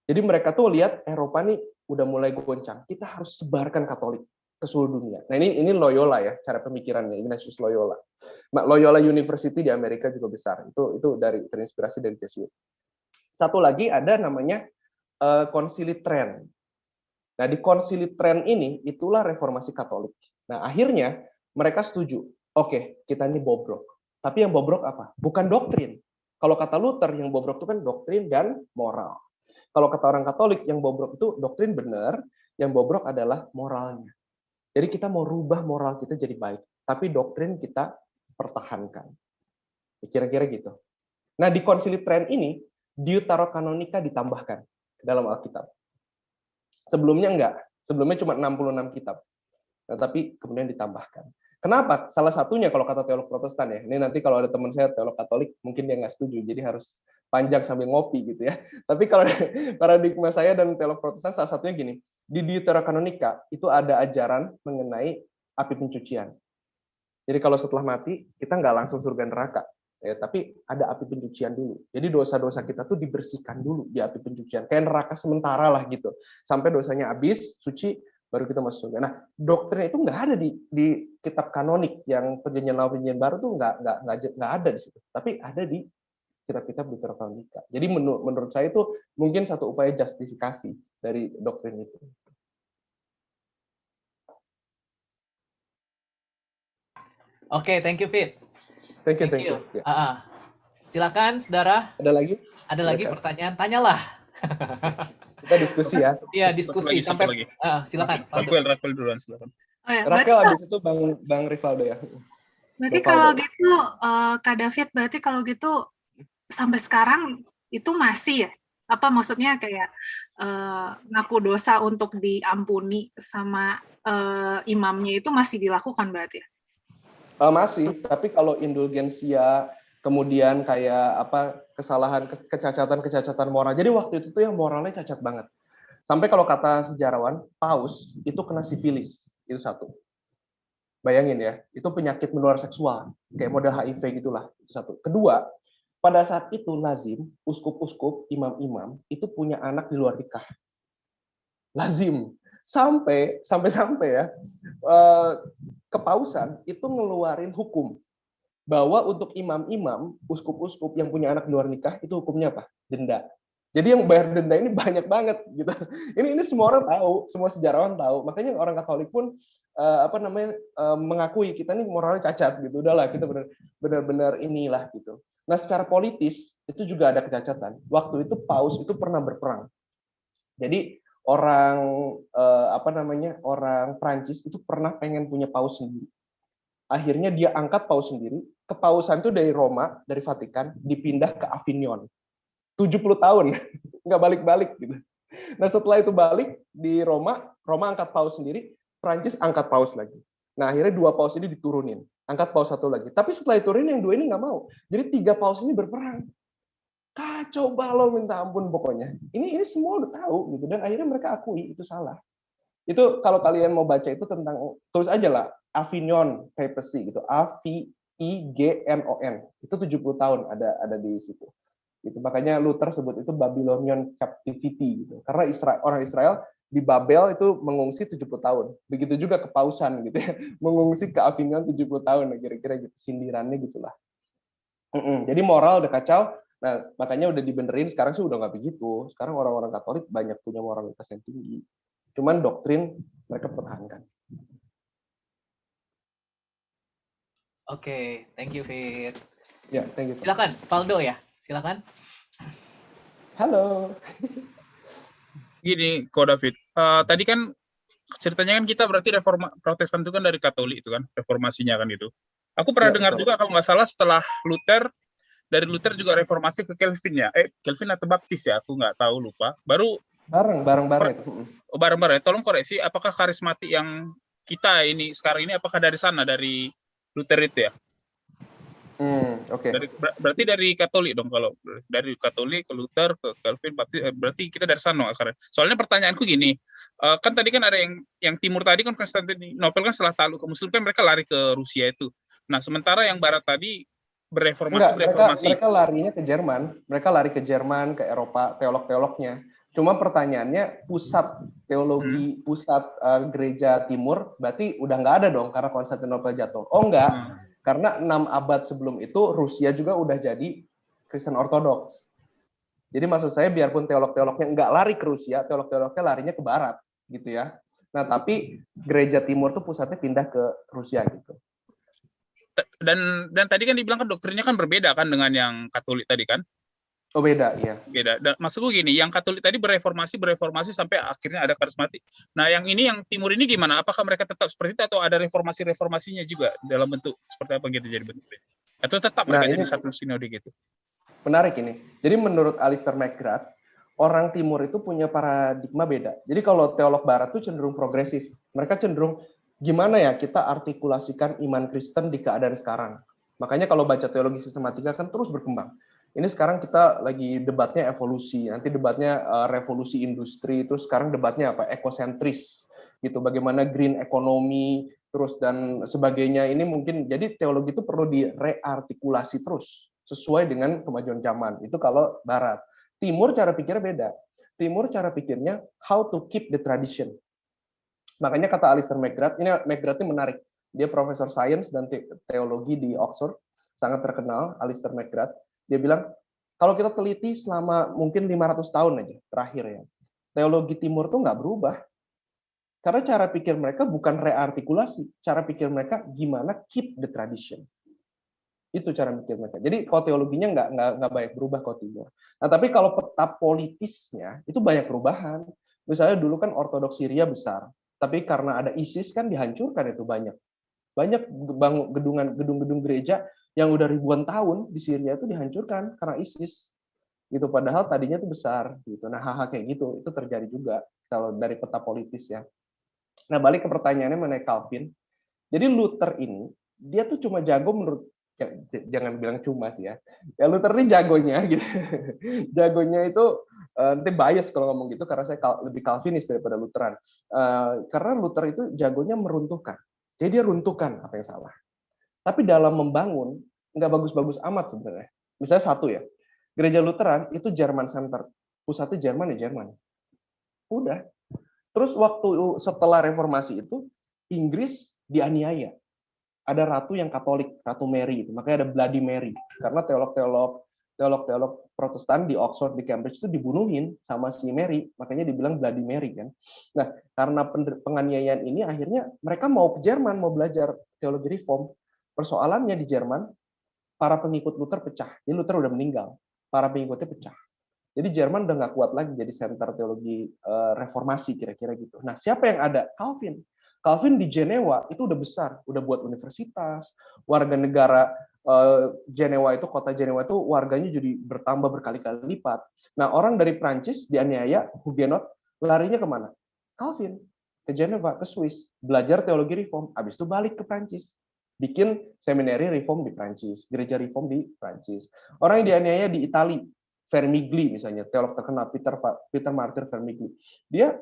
Jadi mereka tuh lihat Eropa nih udah mulai goncang, kita harus sebarkan Katolik ke seluruh dunia. Nah ini Loyola ya, cara pemikirannya, Ignatius Loyola. Loyola University di Amerika juga besar, itu terinspirasi dari Jesuit. Satu lagi ada namanya Konsili Trent. Nah, di Konsili Trent ini, itulah reformasi Katolik. Nah, akhirnya mereka setuju. Oke, kita ini bobrok. Tapi yang bobrok apa? Bukan doktrin. Kalau kata Luther, yang bobrok itu kan doktrin dan moral. Kalau kata orang Katolik, yang bobrok itu doktrin benar, yang bobrok adalah moralnya. Jadi kita mau rubah moral kita jadi baik, tapi doktrin kita pertahankan. Kira-kira gitu. Nah, di Konsili Trent ini, Deuterokanonika ditambahkan ke dalam Alkitab. Sebelumnya enggak, sebelumnya cuma 66 kitab. Nah, tapi kemudian ditambahkan. Kenapa? Salah satunya kalau kata teolog Protestan ya, ini nanti kalau ada teman saya teolog Katolik, mungkin dia nggak setuju, jadi harus panjang sambil ngopi gitu ya. Tapi kalau paradigma saya dan teolog Protestan, salah satunya gini, di Deuterokanonika itu ada ajaran mengenai api pencucian. Jadi kalau setelah mati, kita nggak langsung surga neraka. Ya, tapi ada api pencucian dulu. Jadi dosa-dosa kita tuh dibersihkan dulu di api pencucian. Kayak neraka sementara lah gitu. Sampai dosanya habis, suci, baru kita masuk surga. Nah, doktrin itu nggak ada di kitab kanonik yang perjanjian lama perjanjian baru tuh nggak ada di situ. Tapi ada di kitab-kitab Deuterokanonika. Jadi menurut saya itu mungkin satu upaya justifikasi dari doktrin itu. Oke, thank you, Fit. Thank you. Ya. Silakan, saudara. Ada lagi? Ada lagi pertanyaan? Tanyalah. Kita diskusi ya. Iya, diskusi satu sampai. lagi. Silakan. Raquel duluan, silakan. Oh ya, Raquel habis itu Bang Rivaldo ya. Berarti kalau gitu, Kak David, berarti kalau gitu sampai sekarang itu masih ya? Apa maksudnya kayak ngaku dosa untuk diampuni sama imamnya itu masih dilakukan berarti ya? Masih, tapi kalau indulgensia, kemudian kayak kesalahan, kecacatan moral. Jadi waktu itu tuh yang moralnya cacat banget. Sampai kalau kata sejarawan, Paus itu kena sifilis, itu satu. Bayangin ya, itu penyakit menular seksual, kayak model HIV gitulah, itu satu. Kedua, pada saat itu lazim, uskup-uskup, imam-imam itu punya anak di luar nikah. Lazim. Sampai ya, kepausan itu ngeluarin hukum bahwa untuk imam-imam, uskup-uskup yang punya anak di luar nikah itu hukumnya apa? Denda. Jadi yang bayar denda ini banyak banget gitu. Ini semua orang tahu, semua sejarawan tahu. Makanya orang Katolik pun mengakui kita ini moralnya cacat gitu. Udahlah, kita benar-benar inilah gitu. Nah, secara politis itu juga ada kecacatan. Waktu itu Paus itu pernah berperang. Jadi orang Prancis itu pernah pengen punya paus sendiri. Akhirnya dia angkat paus sendiri. Kepausan itu dari Roma, dari Vatikan, dipindah ke Avignon. 70 tahun, nggak balik-balik gitu. Nah setelah itu balik di Roma angkat paus sendiri, Prancis angkat paus lagi. Nah akhirnya 2 paus ini diturunin, angkat paus 1 lagi. Tapi setelah diturunin yang 2 ini nggak mau. Jadi 3 paus ini berperang. Kacau balau minta ampun pokoknya. Ini semua udah tahu gitu, dan akhirnya mereka akui itu salah. Itu kalau kalian mau baca itu tentang, tulis aja lah Avignon Papacy gitu, Avignon, itu 70 tahun ada di situ. Gitu. Makanya Luther sebut itu Babylonian Captivity gitu. Karena orang Israel di Babel itu mengungsi 70 tahun. Begitu juga kepausan gitu ya. Mengungsi ke Avignon 70 tahun kira-kira gitu, sindirannya gitulah. Jadi moral udah kacau. Nah, makanya udah dibenerin, sekarang sih udah nggak begitu. Sekarang orang-orang Katolik banyak punya moralitas yang tinggi. Cuman doktrin mereka pertahankan. Oke, thank you, Fit. Ya, thank you. Silakan, Valdo ya. Silakan. Halo. Gini, Ko David. Tadi kan ceritanya kan kita berarti Protestan itu kan dari Katolik itu kan, reformasinya kan itu. Aku pernah Ya, dengar betul. juga kalau nggak salah setelah Luther, dari Luther juga reformasi ke Calvin ya. Calvin atau Baptis ya, aku nggak tahu, lupa. Baru Bareng itu. bareng-bareng. Tolong koreksi, apakah karismatik yang kita ini sekarang ini apakah dari sana, dari Luther itu ya? Oke. Berarti dari Katolik dong, kalau dari Katolik ke Luther ke Calvin Baptis, berarti kita dari sana akarnya. Soalnya pertanyaanku gini, kan tadi kan ada yang timur tadi kan Konstantinopel kan setelah takluk ke Muslim kan mereka lari ke Rusia itu. Nah sementara yang barat tadi Enggak, bereformasi. mereka larinya ke Jerman. Mereka lari ke Jerman, ke Eropa, teolog-teolognya. Cuma pertanyaannya, pusat teologi, pusat gereja timur, berarti udah nggak ada dong karena Konstantinopel jatuh. Oh enggak, karena 6 abad sebelum itu Rusia juga udah jadi Kristen Ortodoks. Jadi maksud saya biarpun teolog-teolognya nggak lari ke Rusia, teolog-teolognya larinya ke barat, gitu ya. Nah tapi gereja timur tuh pusatnya pindah ke Rusia gitu. Dan tadi kan dibilang kan doktrinnya kan berbeda kan dengan yang Katolik tadi kan? Oh beda, iya. Beda. Dan maksudku gini, yang Katolik tadi bereformasi sampai akhirnya ada karismatik. Nah, yang ini yang timur ini gimana? Apakah mereka tetap seperti itu atau ada reformasinya juga dalam bentuk seperti apa gitu jadi bentuknya? Atau tetap mereka jadi satu sinode gitu? Menarik ini. Jadi menurut Alistair McGrath, orang timur itu punya paradigma beda. Jadi kalau teolog barat itu cenderung progresif. Mereka cenderung gimana ya kita artikulasikan iman Kristen di keadaan sekarang. Makanya kalau baca teologi sistematika kan terus berkembang. Ini sekarang kita lagi debatnya evolusi, nanti debatnya revolusi industri, terus sekarang debatnya apa? Ekosentris gitu. Bagaimana green economy terus dan sebagainya. Ini mungkin jadi teologi itu perlu direartikulasi terus sesuai dengan kemajuan zaman. Itu kalau barat. Timur cara pikirnya beda. Timur cara pikirnya how to keep the tradition. Makanya kata Alistair McGrath, ini McGrath ini menarik. Dia profesor sains dan teologi di Oxford, sangat terkenal, Alistair McGrath. Dia bilang, kalau kita teliti selama mungkin 500 tahun aja terakhir ya, teologi timur tuh nggak berubah. Karena cara pikir mereka bukan reartikulasi, cara pikir mereka gimana keep the tradition. Itu cara mikir mereka. Jadi kalau teologinya nggak banyak berubah kalau timur. Nah tapi kalau peta politisnya itu banyak perubahan. Misalnya dulu kan Ortodoks Syria besar, tapi karena ada ISIS kan dihancurkan itu banyak gedung-gedung gereja yang udah ribuan tahun di Syria itu dihancurkan karena ISIS. Gitu padahal tadinya itu besar gitu. Nah hal-hal kayak gitu itu terjadi juga kalau dari peta politis ya. Nah balik ke pertanyaannya mengenai Calvin. Jadi Luther ini dia tuh cuma jago menurut jangan bilang cuma sih ya. Ya Luther ini jagonya gitu. Jagonya itu nanti bias kalau ngomong gitu karena saya lebih Calvinis daripada Lutheran. Karena Luther itu jagonya meruntuhkan. Jadi dia runtuhkan apa yang salah. Tapi dalam membangun nggak bagus-bagus amat sebenarnya. Misalnya satu ya, gereja Lutheran itu Jerman Center, pusatnya Jerman ya Jerman. Udah. Terus waktu setelah reformasi itu Inggris dianiaya. Ada ratu yang Katolik, Ratu Mary itu, makanya ada Bloody Mary. Karena teolog Protestan di Oxford, di Cambridge itu dibunuhin sama si Mary, makanya dibilang Bloody Mary kan. Nah, karena penganiayaan ini akhirnya mereka mau ke Jerman, mau belajar teologi reform. Persoalannya di Jerman, para pengikut Luther pecah. Jadi Luther udah meninggal, para pengikutnya pecah. Jadi Jerman udah nggak kuat lagi jadi center teologi reformasi kira-kira gitu. Nah, siapa yang ada? Calvin. Calvin di Jenewa itu udah besar, udah buat universitas, warga negara Jenewa itu, kota Jenewa itu warganya jadi bertambah berkali-kali lipat. Nah, orang dari Prancis dianiaya, Huguenot, larinya kemana? Calvin, ke Jenewa, ke Swiss, belajar teologi reform, habis itu balik ke Prancis. Bikin seminari reform di Prancis, gereja reform di Prancis. Orang yang dianiaya di Itali, Vermigli misalnya, teolog terkenal Peter Martyr Vermigli. Dia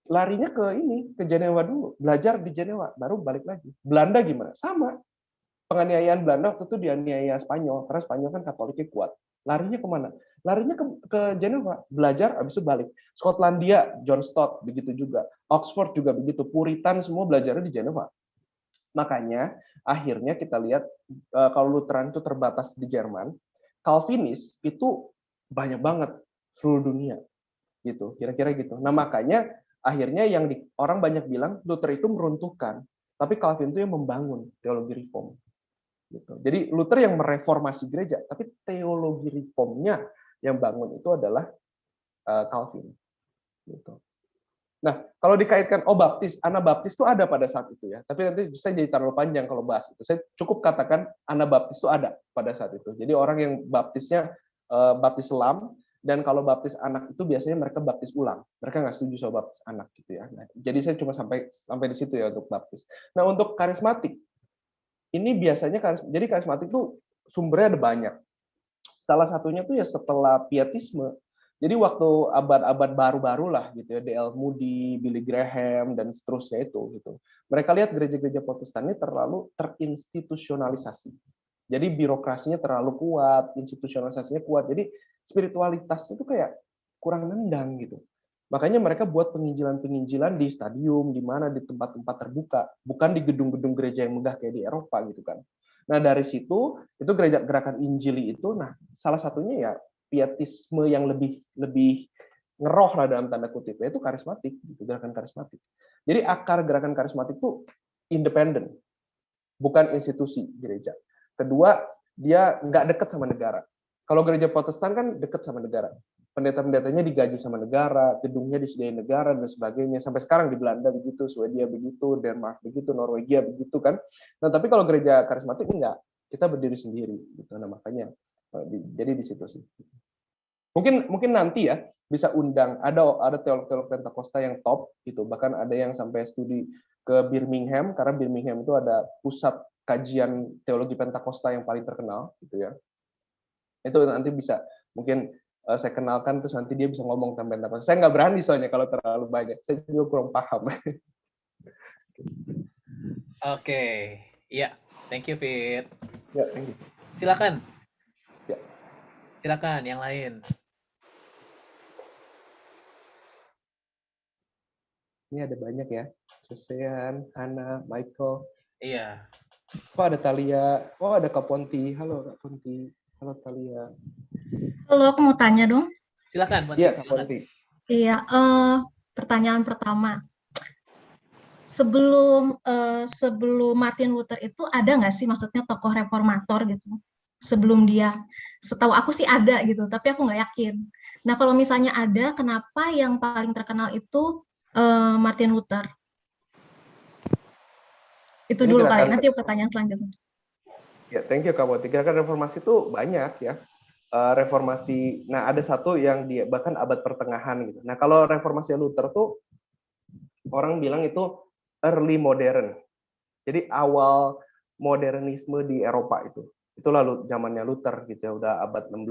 larinya ke Jenewa dulu, belajar di Jenewa, baru balik lagi. Belanda gimana? Sama. Penganiayaan Belanda waktu itu dianiaya Spanyol, karena Spanyol kan Katoliknya kuat. Larinya kemana? Larinya ke Jenewa, belajar, habis itu balik. Skotlandia, John Stott, begitu juga. Oxford juga begitu. Puritan semua belajarnya di Jenewa. Makanya akhirnya kita lihat kalau Lutheran itu terbatas di Jerman, Calvinis itu banyak banget seluruh dunia gitu, kira-kira gitu. Nah makanya akhirnya yang orang banyak bilang Luther itu meruntuhkan, tapi Calvin itu yang membangun teologi reform. Gitu. Jadi Luther yang mereformasi gereja, tapi teologi reformnya yang bangun itu adalah Calvin. Gitu. Nah, kalau dikaitkan, baptis, Anabaptis itu ada pada saat itu ya. Tapi nanti bisa jadi terlalu panjang kalau bahas itu. Saya cukup katakan Anabaptis itu ada pada saat itu. Jadi orang yang baptisnya baptis selam, dan kalau baptis anak itu biasanya mereka baptis ulang. Mereka nggak setuju soal baptis anak gitu ya. Nah, jadi saya cuma sampai di situ ya untuk baptis. Nah, untuk karismatik, ini biasanya jadi karismatik itu sumbernya ada banyak. Salah satunya tuh ya setelah pietisme. Jadi waktu abad-abad baru-baru lah gitu ya, D.L. Moody, Billy Graham dan seterusnya itu gitu. Mereka lihat gereja-gereja Protestan ini terlalu terinstitusionalisasi. Jadi birokrasinya terlalu kuat, institusionalisasinya kuat. Jadi spiritualitas itu kayak kurang nendang gitu. Makanya mereka buat penginjilan-penginjilan di stadium, di mana di tempat-tempat terbuka, bukan di gedung-gedung gereja yang megah kayak di Eropa gitu kan. Nah, dari situ itu gerakan Injili itu, nah salah satunya ya pietisme yang lebih ngeroh lah dalam tanda kutip, itu karismatik, gitu, gerakan karismatik. Jadi akar gerakan karismatik itu independen, bukan institusi gereja. Kedua, dia nggak dekat sama negara. Kalau gereja Protestan kan dekat sama negara. Pendeta-pendetanya digaji sama negara, gedungnya disediain negara dan sebagainya. Sampai sekarang di Belanda begitu, Swedia begitu, Denmark begitu, Norwegia begitu kan. Nah, tapi kalau gereja karismatik enggak, kita berdiri sendiri gitu. Nah, makanya jadi di situ sih. Mungkin nanti ya bisa undang, ada teolog-teolog Pentakosta yang top gitu, bahkan ada yang sampai studi ke Birmingham, karena Birmingham itu ada pusat kajian teologi Pentakosta yang paling terkenal gitu ya. Itu nanti bisa mungkin saya kenalkan, terus nanti dia bisa ngomong tentang Pentakosta. Saya nggak berani soalnya kalau terlalu banyak, saya juga kurang paham. Oke, iya, thank you Fit. Ya, thank you. Silakan. Ya. Silakan yang lain. Ini ada banyak ya. Josean, Hana, Michael. Iya. Oh, ada Talia. Oh, ada Kak Ponti. Halo Kak Ponti. Halo Talia. Halo, aku mau tanya dong. Silakan, Ponti. Iya, Kak Ponti. Iya, pertanyaan pertama. Sebelum Martin Luther itu ada nggak sih, maksudnya tokoh reformator gitu? Sebelum dia, setahu aku sih ada gitu, tapi aku nggak yakin. Nah, kalau misalnya ada, kenapa yang paling terkenal itu Martin Luther? Itu Ini dulu gerakan, kali, nanti pertanyaan selanjutnya. Ya, thank you Kak Ponti. Gerakan reformasi itu banyak ya. Reformasi, nah ada satu yang dia bahkan abad pertengahan gitu. Nah, kalau reformasi Luther tuh orang bilang itu early modern. Jadi awal modernisme di Eropa itu. Itu lalu zamannya Luther gitu ya, udah abad 16.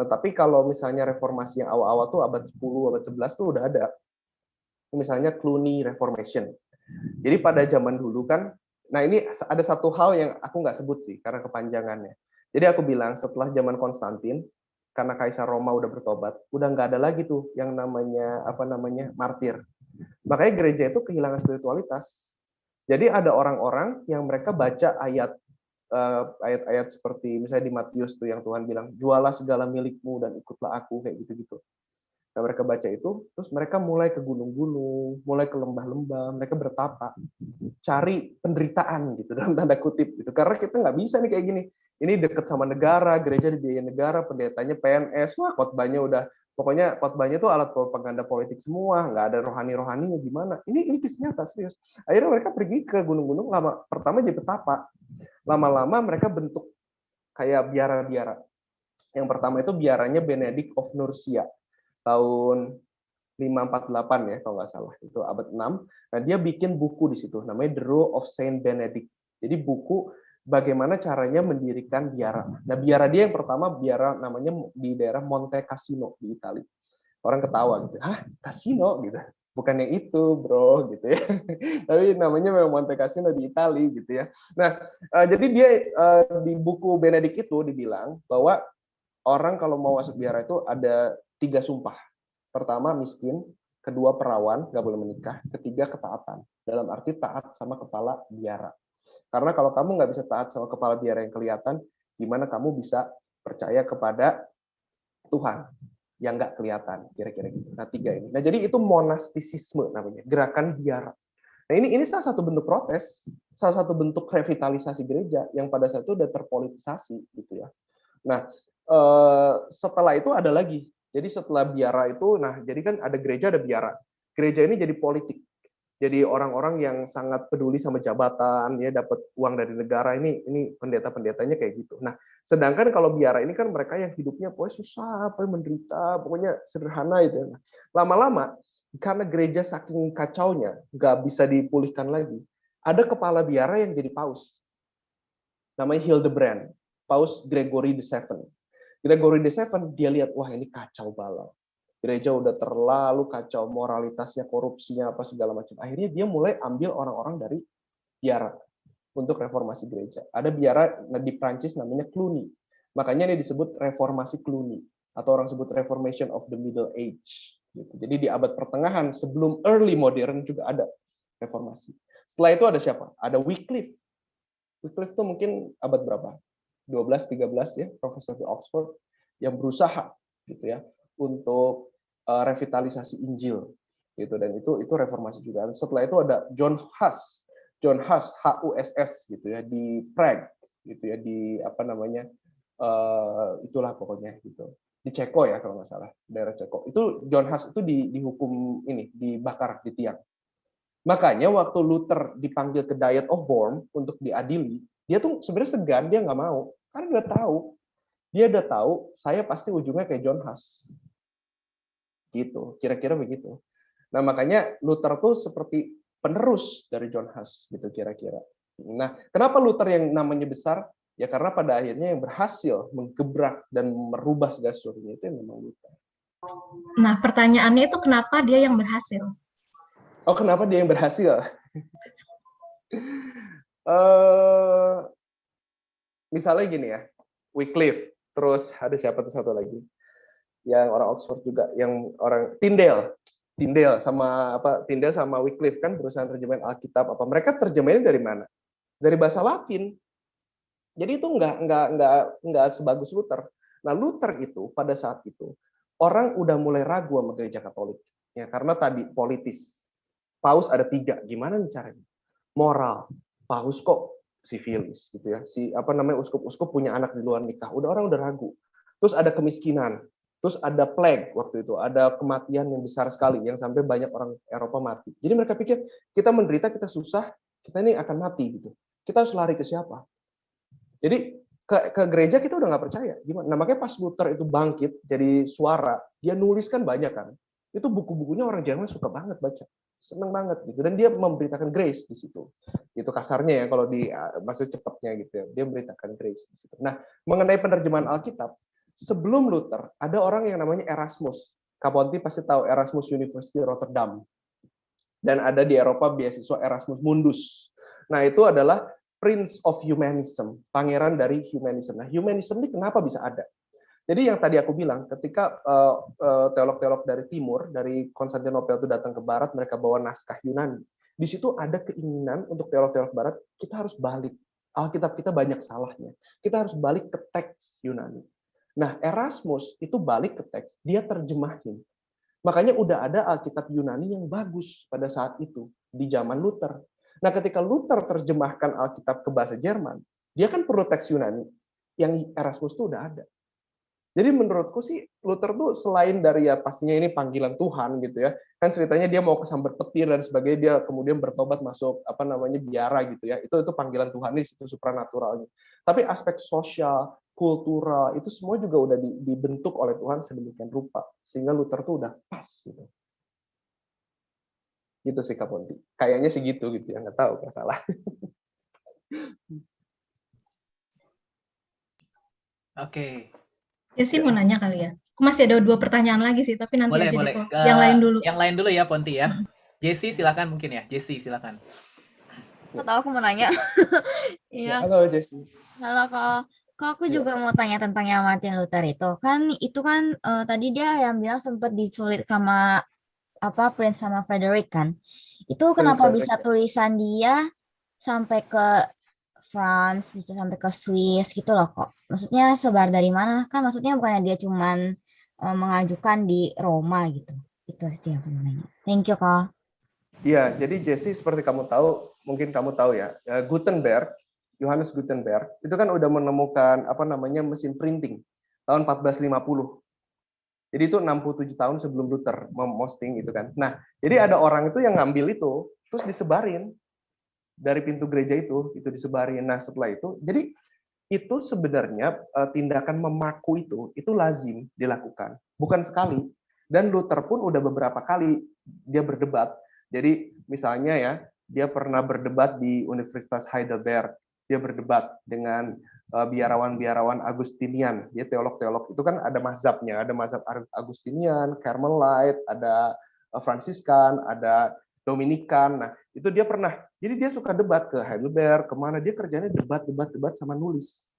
Nah, tapi kalau misalnya reformasi yang awal-awal tuh abad 10, abad 11 tuh udah ada. Misalnya Cluny Reformation. Jadi pada zaman dulu kan, nah ini ada satu hal yang aku nggak sebut sih karena kepanjangannya. Jadi aku bilang setelah zaman Konstantin, karena Kaisar Roma udah bertobat, udah nggak ada lagi tuh yang namanya martir. Makanya gereja itu kehilangan spiritualitas. Jadi ada orang-orang yang mereka baca ayat-ayat seperti misalnya di Matius tuh yang Tuhan bilang, jualah segala milikmu dan ikutlah aku, kayak gitu-gitu. Nah, mereka baca itu, terus mereka mulai ke gunung-gunung, mulai ke lembah-lembah, mereka bertapa, cari penderitaan gitu dalam tanda kutip gitu. Karena kita nggak bisa nih kayak gini. Ini deket sama negara, gereja dibiayain negara, pendetanya PNS, wah khotbahnya udah, pokoknya khotbahnya tuh alat propaganda politik semua, nggak ada rohani-rohaninya gimana. Ini kisah nyata serius. Akhirnya mereka pergi ke gunung-gunung, pertama jadi petapa, lama-lama mereka bentuk kayak biara-biara. Yang pertama itu biaranya Benedict of Nursia tahun 548 ya kalau nggak salah, itu abad 6. Nah, dia bikin buku di situ namanya The Rule of Saint Benedict. Jadi buku bagaimana caranya mendirikan biara. Nah, biara dia yang pertama biara namanya di daerah Monte Cassino di Italia. Orang ketawa gitu. Hah, Cassino gitu. Bukan yang itu, bro, gitu ya. Tapi namanya memang Monte Cassino di Italia gitu ya. Nah, jadi dia di buku Benedict itu dibilang bahwa orang kalau mau masuk biara itu ada 3 sumpah. Pertama miskin, kedua perawan, nggak boleh menikah, ketiga ketaatan. Dalam arti taat sama kepala biara. Karena kalau kamu nggak bisa taat sama kepala biara yang kelihatan, gimana kamu bisa percaya kepada Tuhan yang nggak kelihatan, kira-kira gitu. Nah, 3 ini. Nah, jadi itu monastisisme namanya, gerakan biara. Nah, ini salah satu bentuk protes, salah satu bentuk revitalisasi gereja yang pada saat itu udah terpolitisasi gitu ya. Nah, setelah itu ada lagi. Jadi setelah biara itu, nah jadi kan ada gereja, ada biara. gereja ini jadi politik. Jadi orang-orang yang sangat peduli sama jabatan, ya dapat uang dari negara, ini pendeta-pendetanya kayak gitu. Nah, sedangkan kalau biara ini kan mereka yang hidupnya pokoknya susah, pokoknya menderita, pokoknya sederhana itu. Nah, lama-lama karena gereja saking kacaunya, nggak bisa dipulihkan lagi, ada kepala biara yang jadi paus. Namanya Hildebrand, Paus Gregory VII. Gregory VII, dia lihat, wah ini kacau balau. Gereja udah terlalu kacau, moralitasnya, korupsinya, apa segala macam. Akhirnya dia mulai ambil orang-orang dari biara untuk reformasi gereja. Ada biara di Prancis namanya Cluny. Makanya ini disebut reformasi Cluny, atau orang sebut Reformation of the Middle Age. Gitu. Jadi di abad pertengahan, sebelum early modern juga ada reformasi. Setelah itu ada siapa? Ada Wycliffe. Wycliffe itu mungkin abad berapa? 12, 13 ya, profesor di Oxford, yang berusaha gitu ya untuk revitalisasi Injil gitu, dan itu reformasi juga. Setelah itu ada John Huss, HUSS gitu ya, di Prague gitu ya, di apa namanya, itulah pokoknya gitu, di Ceko ya kalau nggak salah, daerah Ceko. Itu John Huss itu dihukum ini, dibakar di tiang. Makanya waktu Luther dipanggil ke Diet of Worms untuk diadili, dia tuh sebenarnya segan, dia nggak mau, karena dia udah tahu saya pasti ujungnya kayak John Huss. Gitu, kira-kira begitu. Nah, makanya Luther tuh seperti penerus dari John Huss gitu kira-kira. Nah, kenapa Luther yang namanya besar? Ya karena pada akhirnya yang berhasil menggebrak dan merubah segala sesuatunya itu memang Luther. Nah, pertanyaannya itu kenapa dia yang berhasil? Oh, kenapa dia yang berhasil? Misalnya gini ya, Wycliffe, terus ada siapa tuh satu lagi? Yang orang Oxford juga, yang orang Tyndale sama Wycliffe kan perusahaan terjemahan Alkitab apa, mereka terjemahin dari mana? Dari bahasa Latin. Jadi itu nggak sebagus Luther. Nah, Luther itu pada saat itu orang udah mulai ragu sama gereja Katolik ya, karena tadi politis. Paus ada 3, gimana nih caranya? Moral, paus kok sifilis gitu ya, uskup-uskup punya anak di luar nikah, orang udah ragu. Terus ada kemiskinan. Terus ada plague waktu itu, ada kematian yang besar sekali, yang sampai banyak orang Eropa mati. Jadi mereka pikir, kita menderita, kita susah, kita ini akan mati gitu. Kita harus lari ke siapa? Jadi ke gereja kita udah nggak percaya. Gimana? Nah, makanya pas Luther itu bangkit jadi suara, dia nulis kan banyak kan. Itu buku-bukunya orang Jerman suka banget baca, seneng banget gitu. Dan dia memberitakan grace di situ. Itu kasarnya ya kalau di maksud cepatnya gitu ya. Dia memberitakan grace di situ. Nah, mengenai penerjemahan Alkitab, sebelum Luther, ada orang yang namanya Erasmus. Kaponti pasti tahu Erasmus University Rotterdam. Dan ada di Eropa beasiswa Erasmus Mundus. Nah, itu adalah Prince of Humanism, pangeran dari humanism. Nah, humanism ini kenapa bisa ada? Jadi yang tadi aku bilang, ketika teolog-teolog dari timur, dari Konstantinopel itu datang ke barat, mereka bawa naskah Yunani. Di situ ada keinginan untuk teolog-teolog barat, kita harus balik. Alkitab kita banyak salahnya. Kita harus balik ke teks Yunani. Nah, Erasmus itu balik ke teks, dia terjemahin. Makanya udah ada Alkitab Yunani yang bagus pada saat itu, di zaman Luther. Nah, ketika Luther terjemahkan Alkitab ke bahasa Jerman, dia kan perlu teks Yunani, yang Erasmus itu udah ada. Jadi menurutku sih, Luther tuh selain dari ya pastinya ini panggilan Tuhan gitu ya, kan ceritanya dia mau kesambar petir dan sebagainya, dia kemudian bertobat masuk biara gitu ya, itu panggilan Tuhan di situ supranaturalnya. Tapi aspek sosial, kultural itu semua juga udah dibentuk oleh Tuhan sedemikian rupa, sehingga Luther tuh udah pas gitu. Gitu sih Kak Ponti. Kayaknya sih gitu ya, nggak tahu nggak salah. Oke. Ya sih mau nanya kali ya. Aku masih ada 2 pertanyaan lagi sih, tapi nanti aja Boleh. deh kok. Yang lain dulu. Yang lain dulu ya Ponti ya. Jessie silakan mungkin ya. Jessie silakan. Kok tahu aku mau nanya? Iya. Halo Jessie. Halo Kak aku juga mau tanya tentang yang Martin Luther itu. Kan tadi dia yang bilang sempat disulit sama Prince sama Frederick kan. Itu kenapa bisa tulisan dia sampai ke France, bisa sampai ke Swiss gitu loh kok. Maksudnya sebar dari mana? Kan maksudnya bukannya dia cuman mengajukan di Roma gitu. Itu sih yang aku mau nanya. Thank you Kak. Iya, jadi Jessie seperti kamu tahu, mungkin kamu tahu ya, Johannes Gutenberg, itu kan udah menemukan mesin printing tahun 1450. Jadi itu 67 tahun sebelum Luther memposting itu kan. Nah, jadi ada orang itu yang ngambil itu, terus disebarin dari pintu gereja itu disebarin. Nah, setelah itu, jadi itu sebenarnya tindakan memaku itu lazim dilakukan, bukan sekali. Dan Luther pun udah beberapa kali dia berdebat. Jadi misalnya ya, dia pernah berdebat di Universitas Heidelberg, dia berdebat dengan biarawan-biarawan Agustinian, dia teolog-teolog itu kan ada mazhabnya, ada mazhab Agustinian, Carmelite, ada Fransiskan, ada Dominikan. Nah, itu dia pernah. Jadi dia suka debat ke Heidelberg, kemana dia kerjanya debat sama nulis.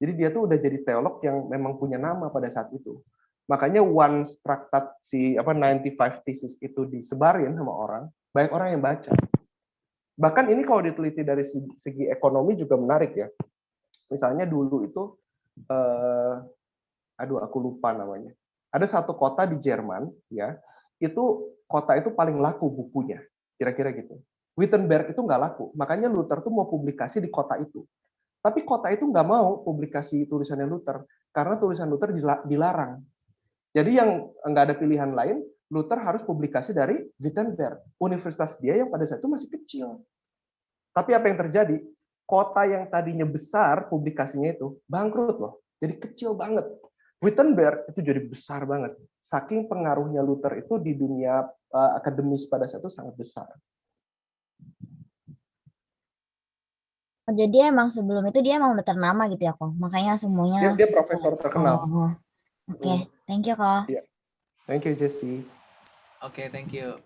Jadi dia tuh udah jadi teolog yang memang punya nama pada saat itu. Makanya once traktat 95 thesis itu disebarin sama orang, banyak orang yang baca. Bahkan ini kalau diteliti dari segi ekonomi juga menarik ya. Misalnya dulu itu, aku lupa namanya. Ada satu kota di Jerman, ya, itu kota itu paling laku bukunya, kira-kira gitu. Wittenberg itu nggak laku, makanya Luther tuh mau publikasi di kota itu. Tapi kota itu nggak mau publikasi tulisannya Luther, karena tulisan Luther dilarang. Jadi yang nggak ada pilihan lain, Luther harus publikasi dari Wittenberg, universitas dia yang pada saat itu masih kecil. Tapi apa yang terjadi? Kota yang tadinya besar publikasinya itu bangkrut loh, jadi kecil banget. Wittenberg itu jadi besar banget. Saking pengaruhnya Luther itu di dunia akademis pada saat itu sangat besar. Jadi emang sebelum itu dia emang udah ternama gitu ya kok. Makanya semuanya. Dia profesor terkenal. Oke. Thank you kok. Yeah. Thank you Jesse. Oke, thank you.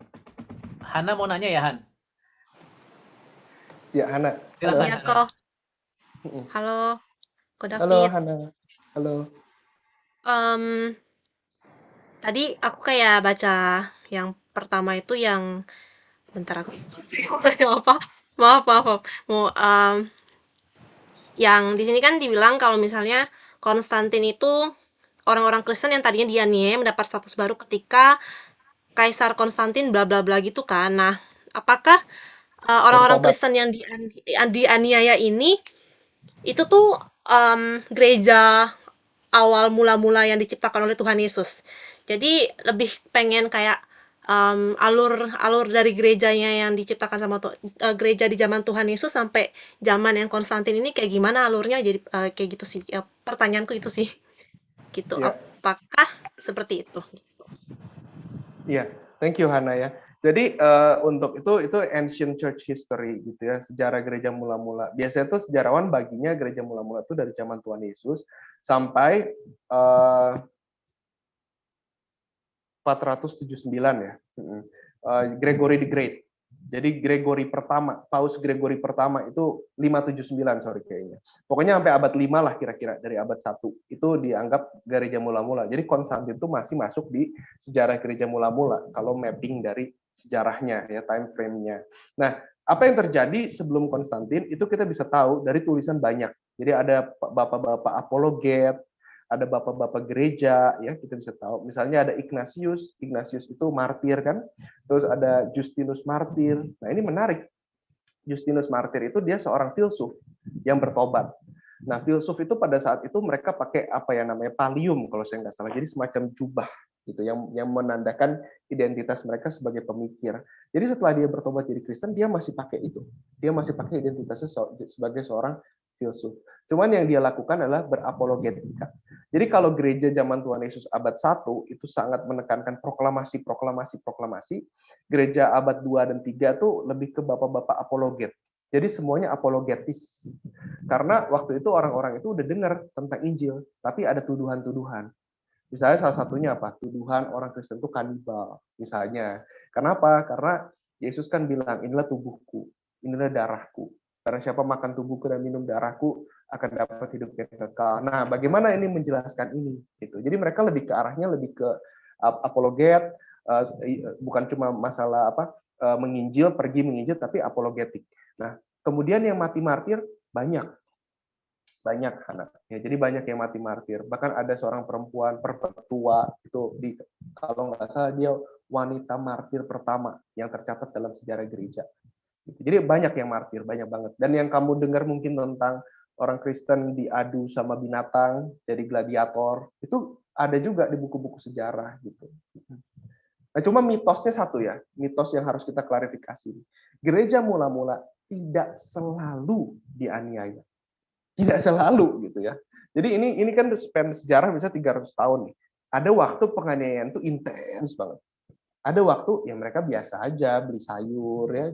Hana mau nanya ya, Han? Ya, Hana. Silakan. Iya, Kok. Halo, Ko David. Halo, Hana. Halo. Tadi aku kayak baca yang pertama itu yang bentar aku apa? Maaf. Mau yang di sini kan dibilang kalau misalnya Konstantin itu orang-orang Kristen yang tadinya dianiaya mendapat status baru ketika Kaisar Konstantin bla bla bla gitu kan. Nah, apakah orang-orang Kristen yang dianiaya ini itu tuh gereja awal mula-mula yang diciptakan oleh Tuhan Yesus. Jadi lebih pengen kayak alur dari gerejanya yang diciptakan sama gereja di zaman Tuhan Yesus sampai zaman yang Konstantin ini kayak gimana alurnya, jadi kayak gitu sih. Pertanyaanku itu sih. Gitu. Ya. Apakah seperti itu? Iya, thank you Hana ya. Jadi untuk itu ancient church history gitu ya, sejarah gereja mula-mula. Biasanya tuh sejarawan baginya gereja mula-mula itu dari zaman Tuhan Yesus sampai 479 ya. Gregory the Great. Jadi Gregory pertama, Paus Gregory pertama itu 579 sorry kayaknya. Pokoknya sampai abad 5 lah kira-kira, dari abad 1. Itu dianggap gereja mula-mula. Jadi Konstantin itu masih masuk di sejarah gereja mula-mula kalau mapping dari sejarahnya ya, time frame-nya. Nah, apa yang terjadi sebelum Konstantin itu kita bisa tahu dari tulisan banyak. Jadi ada bapak-bapak apologet, ada bapak-bapak gereja, ya kita bisa tahu. Misalnya ada Ignatius itu martir kan. Terus ada Justinus martir. Nah ini menarik. Justinus martir itu dia seorang filsuf yang bertobat. Nah filsuf itu pada saat itu mereka pakai apa ya namanya pallium kalau saya nggak salah. Jadi semacam jubah gitu yang menandakan identitas mereka sebagai pemikir. Jadi setelah dia bertobat jadi Kristen dia masih pakai itu. Dia masih pakai identitasnya sebagai seorang filsuf. Cuman yang dia lakukan adalah berapologetika. Jadi kalau gereja zaman Tuhan Yesus abad 1 itu sangat menekankan proklamasi. Gereja abad 2 dan 3 tuh lebih ke bapak-bapak apologet. Jadi semuanya apologetis. Karena waktu itu orang-orang itu udah dengar tentang Injil, tapi ada tuduhan-tuduhan. Misalnya salah satunya apa? Tuduhan orang Kristen itu kanibal, misalnya. Kenapa? Karena Yesus kan bilang, inilah tubuhku, inilah darahku. Karena siapa makan tubuhku dan minum darahku akan dapat hidup yang kekal. Nah, bagaimana ini menjelaskan ini? Gitu. Jadi mereka lebih ke arahnya lebih ke apologet, bukan cuma masalah menginjil, pergi menginjil, tapi apologetik. Nah, kemudian yang mati martir banyak Hana. Ya, jadi banyak yang mati martir. Bahkan ada seorang perempuan perpetua itu kalau nggak salah dia wanita martir pertama yang tercatat dalam sejarah gereja. Jadi banyak yang martir, banyak banget. Dan yang kamu dengar mungkin tentang orang Kristen diadu sama binatang, jadi gladiator, itu ada juga di buku-buku sejarah gitu. Nah, cuma mitosnya satu ya, mitos yang harus kita klarifikasi. Gereja mula-mula tidak selalu dianiaya. Tidak selalu gitu ya. Jadi ini kan span sejarah bisa 300 tahun nih. Ada waktu penganiayaan itu intens banget. Ada waktu yang mereka biasa aja beli sayur ya,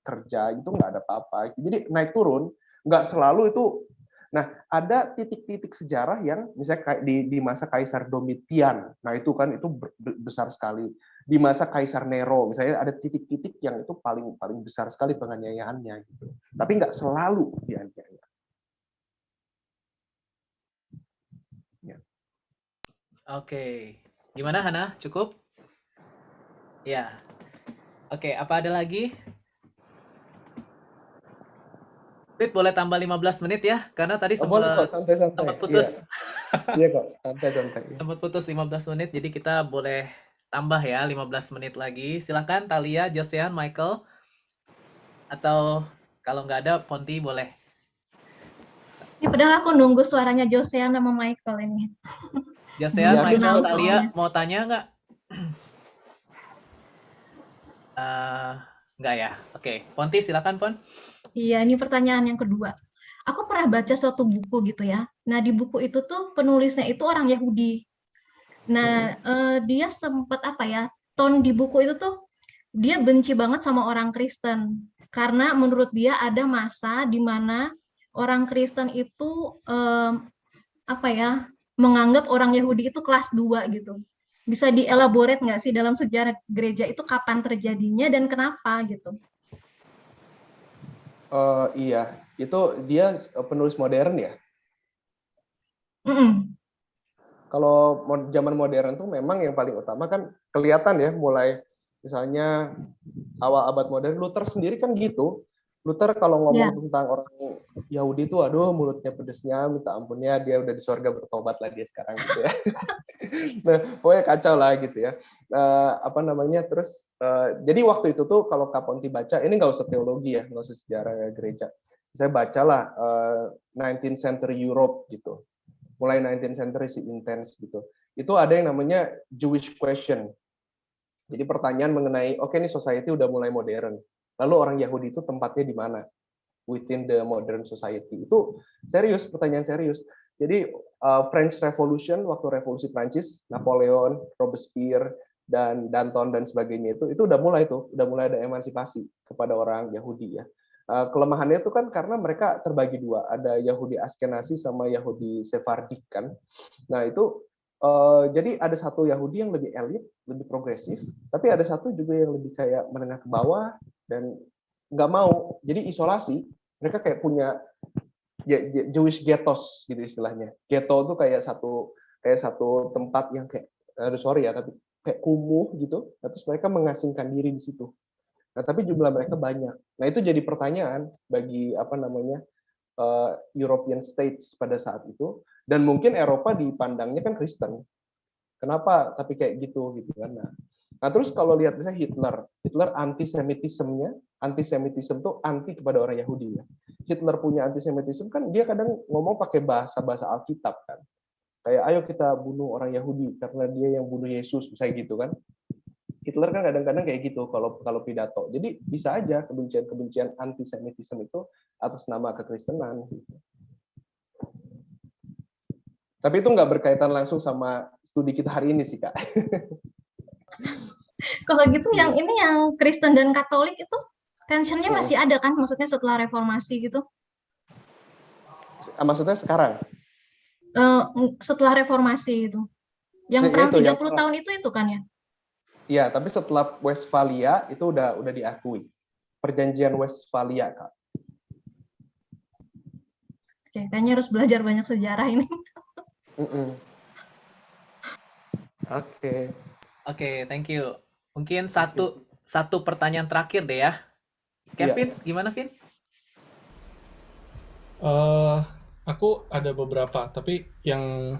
kerja itu nggak ada apa-apa. Jadi naik turun, nggak selalu itu. Nah, ada titik-titik sejarah yang misalnya kayak di masa Kaisar Domitian. Nah, itu kan itu besar sekali. Di masa Kaisar Nero misalnya ada titik-titik yang itu paling besar sekali penganiayaannya gitu. Tapi nggak selalu dianiaya. Ya. Oke. Gimana Hana? Cukup? Ya. Oke, apa ada lagi? Fit boleh tambah 15 menit ya, karena tadi sempat putus. Iya kok, santai-santai. Sempat putus 15 menit, jadi kita boleh tambah ya 15 menit lagi. Silakan Thalia, Josean, Michael. Atau kalau nggak ada, Ponti boleh. Ini padahal aku nunggu suaranya Josean sama Michael ini. Josean, Michael, Thalia, mau tanya nggak? Nggak ya? Oke, Ponti silakan Pon. Iya, ini pertanyaan yang kedua. Aku pernah baca suatu buku gitu ya. Nah, di buku itu tuh penulisnya itu orang Yahudi. Nah, dia sempat tone di buku itu tuh dia benci banget sama orang Kristen. Karena menurut dia ada masa di mana orang Kristen itu menganggap orang Yahudi itu kelas 2 gitu. Bisa dielaborate nggak sih dalam sejarah gereja itu kapan terjadinya dan kenapa gitu? Iya, itu dia penulis modern ya. Kalau zaman modern tuh memang yang paling utama kan kelihatan ya, mulai misalnya awal abad modern, Luther sendiri kan gitu. Luther kalau ngomong tentang orang Yahudi itu, aduh mulutnya pedesnya, minta ampunnya, dia udah di surga bertobat lah dia sekarang gitu ya. Nah, pokoknya kacau lah gitu ya. Terus jadi waktu itu tuh kalau Kak Ponti baca, ini nggak usah teologi ya, nggak usah sejarah gereja. Saya bacalah 19th century Europe gitu. Mulai 19th century sih intens gitu. Itu ada yang namanya Jewish question. Jadi pertanyaan mengenai, oke nih society udah mulai modern. Lalu orang Yahudi itu tempatnya di mana? Within the modern society. Itu serius, pertanyaan serius. Jadi French Revolution, waktu revolusi Prancis, Napoleon, Robespierre, dan Danton dan sebagainya itu udah mulai ada emansipasi kepada orang Yahudi ya. Kelemahannya itu kan karena mereka terbagi dua, ada Yahudi Askenazi sama Yahudi Sephardic kan. Nah itu jadi ada satu Yahudi yang lebih elit, lebih progresif, tapi ada satu juga yang lebih kayak menengah ke bawah dan nggak mau, jadi isolasi. Mereka kayak punya Jewish ghettos gitu istilahnya. Ghetto itu kayak satu tempat yang kayak tapi kayak kumuh gitu. Terus mereka mengasingkan diri di situ. Nah, tapi jumlah mereka banyak. Nah, itu jadi pertanyaan bagi European states pada saat itu, dan mungkin Eropa dipandangnya kan Kristen. Kenapa? Tapi kayak gitu kan. Nah, terus kalau lihat misalnya Hitler antisemitisme tuh anti kepada orang Yahudi ya. Hitler punya antisemitisme kan dia kadang ngomong pakai bahasa Alkitab kan. Kayak ayo kita bunuh orang Yahudi karena dia yang bunuh Yesus, misalnya gitu kan. Hitler kan kadang-kadang kayak gitu kalau pidato. Jadi bisa aja kebencian antisemitisme itu atas nama kekristenan. Gitu. Tapi itu nggak berkaitan langsung sama studi kita hari ini sih, Kak. Kalau gitu yang ini yang Kristen dan Katolik itu tensionnya masih ada kan? Maksudnya setelah reformasi gitu? Maksudnya sekarang? Setelah reformasi itu. Yang perang 30 tahun itu kan ya? Iya, tapi setelah Westphalia itu udah diakui. Perjanjian Westphalia, Kak. Oke, kayaknya harus belajar banyak sejarah ini. Oke, thank you. Mungkin satu pertanyaan terakhir deh ya. Kevin, gimana Vin? Aku ada beberapa, tapi yang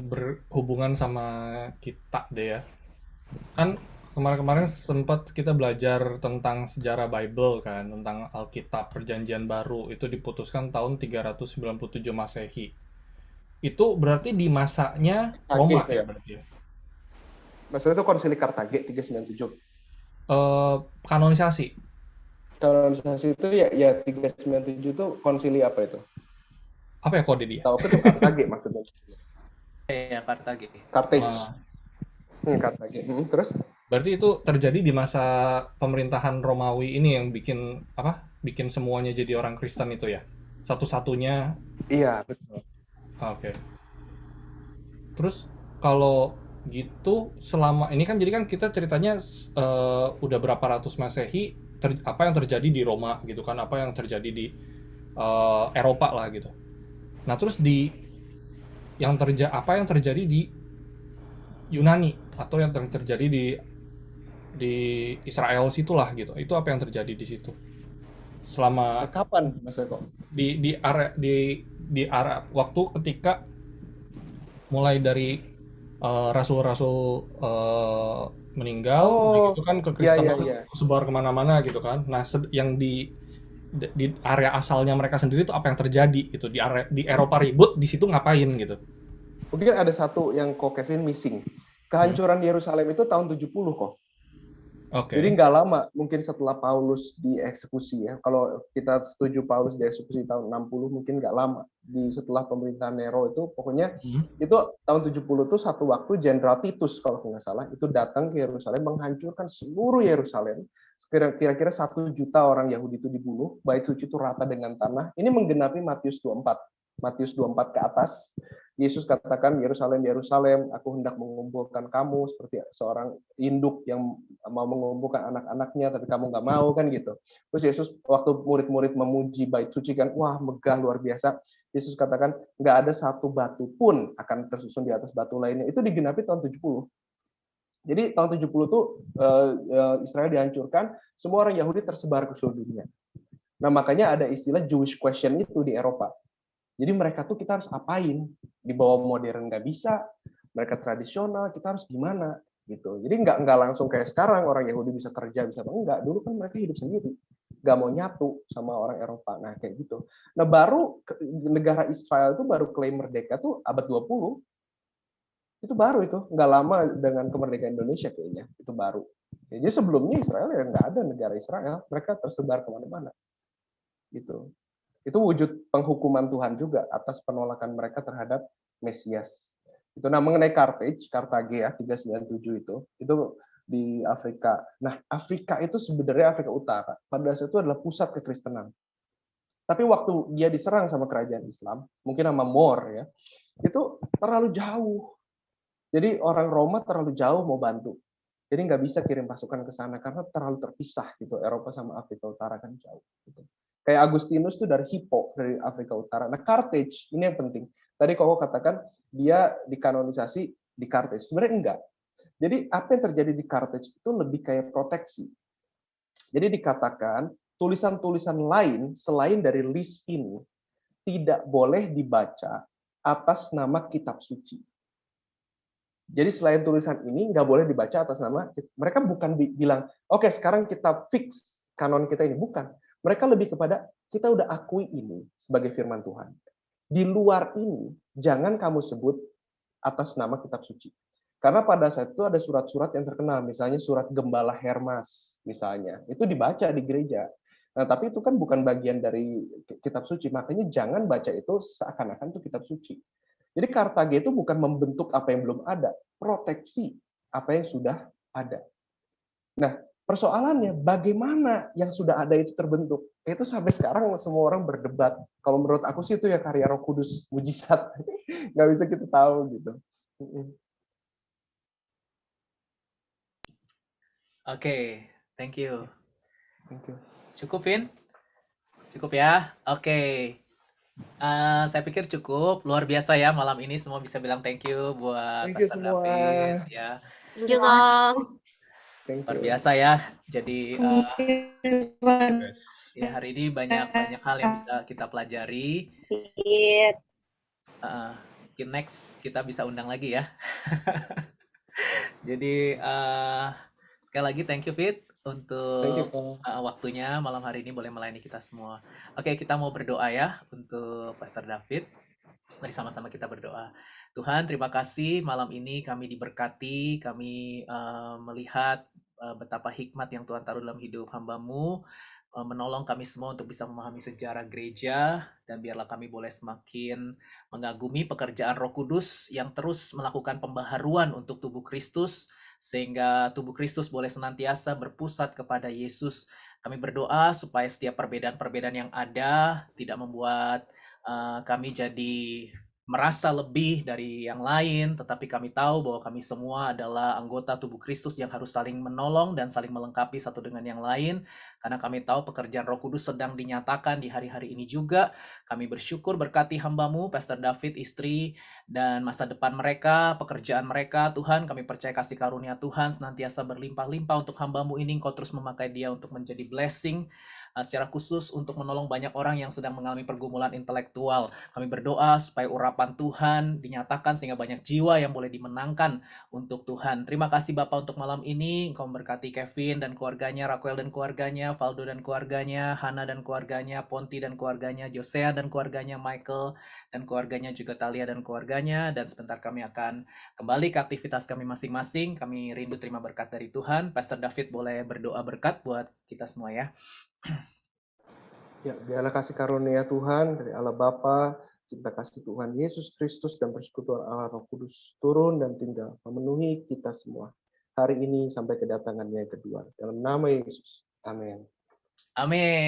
berhubungan sama kita deh ya. Kan kemarin-kemarin sempat kita belajar tentang sejarah Bible kan, tentang Alkitab Perjanjian Baru itu diputuskan tahun 397 Masehi. Itu berarti di masanya Kartage Roma itu ya ya. berarti ya? Maksudnya itu konsili Kartage 397. Kanonisasi. Kanonisasi itu ya 397 itu konsili apa itu? Apa ya kode dia? Tahu aku tuh Kartage maksudnya. Ya, Kartage. Carthage. Kartage. Terus? Berarti itu terjadi di masa pemerintahan Romawi ini yang bikin apa? Bikin semuanya jadi orang Kristen itu ya? Satu-satunya. Iya, betul. Oke. Terus kalau gitu selama ini kan jadi kan kita ceritanya udah berapa ratus Masehi apa yang terjadi di Roma gitu kan, apa yang terjadi di Eropa lah gitu. Nah, terus apa yang terjadi di Yunani atau yang terjadi di Israel situlah gitu. Itu apa yang terjadi di situ? Selama kapan Mas Eko? di area waktu ketika mulai dari rasul-rasul meninggal, gitu kan kekristenan sebar kemana-mana gitu kan. Nah, yang di area asalnya mereka sendiri itu apa yang terjadi gitu di Eropa ribut, di situ ngapain gitu? Mungkin ada satu yang kok Kevin missing. Kehancuran Yerusalem itu tahun 70 kok. Okay. Jadi nggak lama, mungkin setelah Paulus dieksekusi ya. Kalau kita setuju Paulus dieksekusi tahun 60, mungkin nggak lama. Setelah pemerintahan Nero itu, pokoknya itu tahun 70 itu satu waktu Jenderal Titus kalau nggak salah, itu datang ke Yerusalem menghancurkan seluruh Yerusalem. Kira-kira 1 juta orang Yahudi itu dibunuh, bait suci itu rata dengan tanah. Ini menggenapi Matius 24. Matius 24 ke atas, Yesus katakan, Yerusalem, Yerusalem, aku hendak mengumpulkan kamu seperti seorang induk yang mau mengumpulkan anak-anaknya, tapi kamu nggak mau, kan gitu. Terus Yesus, waktu murid-murid memuji bait suci kan, wah megah luar biasa. Yesus katakan, nggak ada satu batu pun akan tersusun di atas batu lainnya. Itu digenapi tahun 70. Jadi tahun 70 itu Israel dihancurkan, semua orang Yahudi tersebar ke seluruh dunia. Nah makanya ada istilah Jewish question itu di Eropa. Jadi mereka tuh kita harus apain? Di bawah modern nggak bisa, mereka tradisional, kita harus gimana? Gitu. Jadi nggak langsung kayak sekarang orang Yahudi bisa kerja, bisa apa enggak. Dulu kan mereka hidup sendiri, nggak mau nyatu sama orang Eropa. Nah kayak gitu. Nah baru negara Israel itu baru klaim merdeka tuh abad 20. Itu baru itu, nggak lama dengan kemerdekaan Indonesia kayaknya. Itu baru. Jadi sebelumnya Israel ya nggak ada negara Israel, mereka tersebar kemana-mana. Gitu. Itu wujud penghukuman Tuhan juga atas penolakan mereka terhadap Mesias. Itu nah mengenai Cartage ya 397 itu di Afrika. Nah, Afrika itu sebenarnya Afrika Utara. Pada saat itu adalah pusat kekristenan. Tapi waktu dia diserang sama kerajaan Islam, mungkin sama Moor ya, itu terlalu jauh. Jadi orang Roma terlalu jauh mau bantu. Jadi nggak bisa kirim pasukan ke sana karena terlalu terpisah gitu. Eropa sama Afrika Utara kan jauh. Gitu. Kayak Agustinus itu dari Hippo, dari Afrika Utara. Nah, Carthage, ini yang penting. Tadi Koko katakan dia dikanonisasi di Carthage. Sebenarnya enggak. Jadi apa yang terjadi di Carthage itu lebih kayak proteksi. Jadi dikatakan tulisan-tulisan lain selain dari list ini tidak boleh dibaca atas nama kitab suci. Jadi selain tulisan ini nggak boleh dibaca atas nama, mereka bukan bilang, oke, sekarang kita fix kanon kita ini. Bukan. Mereka lebih kepada, kita udah akui ini sebagai firman Tuhan. Di luar ini, jangan kamu sebut atas nama kitab suci. Karena pada saat itu ada surat-surat yang terkenal, misalnya surat Gembala Hermas, misalnya. Itu dibaca di gereja. Nah, tapi itu kan bukan bagian dari kitab suci, makanya jangan baca itu seakan-akan itu kitab suci. Jadi Carthage itu bukan membentuk apa yang belum ada, proteksi apa yang sudah ada. Nah, persoalannya bagaimana yang sudah ada itu terbentuk? Itu sampai sekarang semua orang berdebat. Kalau menurut aku sih itu ya karya Roh Kudus, mujizat. Nggak bisa kita tahu gitu. Oke, thank you. Thank you. Cukup, Vin? Cukup ya? Oke. Saya pikir cukup. Luar biasa ya malam ini semua bisa bilang thank you buat Pastor David ya. Thank you, Kong. Luar biasa ya. Jadi ya hari ini banyak hal yang bisa kita pelajari. Mungkin next kita bisa undang lagi ya. Jadi sekali lagi thank you Fit untuk waktunya malam hari ini boleh melayani kita semua. Oke, kita mau berdoa ya untuk Pastor David. Mari sama-sama kita berdoa. Tuhan, terima kasih malam ini kami diberkati, kami melihat betapa hikmat yang Tuhan taruh dalam hidup hamba-Mu, menolong kami semua untuk bisa memahami sejarah gereja, dan biarlah kami boleh semakin mengagumi pekerjaan Roh Kudus yang terus melakukan pembaharuan untuk tubuh Kristus, sehingga tubuh Kristus boleh senantiasa berpusat kepada Yesus. Kami berdoa supaya setiap perbedaan-perbedaan yang ada tidak membuat kami jadi merasa lebih dari yang lain, tetapi kami tahu bahwa kami semua adalah anggota tubuh Kristus yang harus saling menolong dan saling melengkapi satu dengan yang lain, karena kami tahu pekerjaan Roh Kudus sedang dinyatakan di hari-hari ini juga. Kami bersyukur berkati hamba-Mu, Pastor David, istri, dan masa depan mereka, pekerjaan mereka. Tuhan, kami percaya kasih karunia Tuhan senantiasa berlimpah-limpah untuk hamba-Mu ini. Engkau terus memakai dia untuk menjadi blessing, secara khusus untuk menolong banyak orang yang sedang mengalami pergumulan intelektual. Kami berdoa supaya urapan Tuhan dinyatakan sehingga banyak jiwa yang boleh dimenangkan untuk Tuhan. Terima kasih Bapak untuk malam ini. Engkau memberkati Kevin dan keluarganya, Raquel dan keluarganya, Valdo dan keluarganya, Hana dan keluarganya, Ponti dan keluarganya, Josea dan keluarganya, Michael dan keluarganya, juga Talia dan keluarganya. Dan sebentar kami akan kembali ke aktivitas kami masing-masing. Kami rindu terima berkat dari Tuhan. Pastor David boleh berdoa berkat buat kita semua ya. Ya, biarlah kasih karunia Tuhan dari Allah Bapa, cinta kasih Tuhan Yesus Kristus, dan persekutuan Allah Roh Kudus turun dan tinggal memenuhi kita semua hari ini sampai kedatangannya yang kedua. Dalam nama Yesus. Amin. Amin.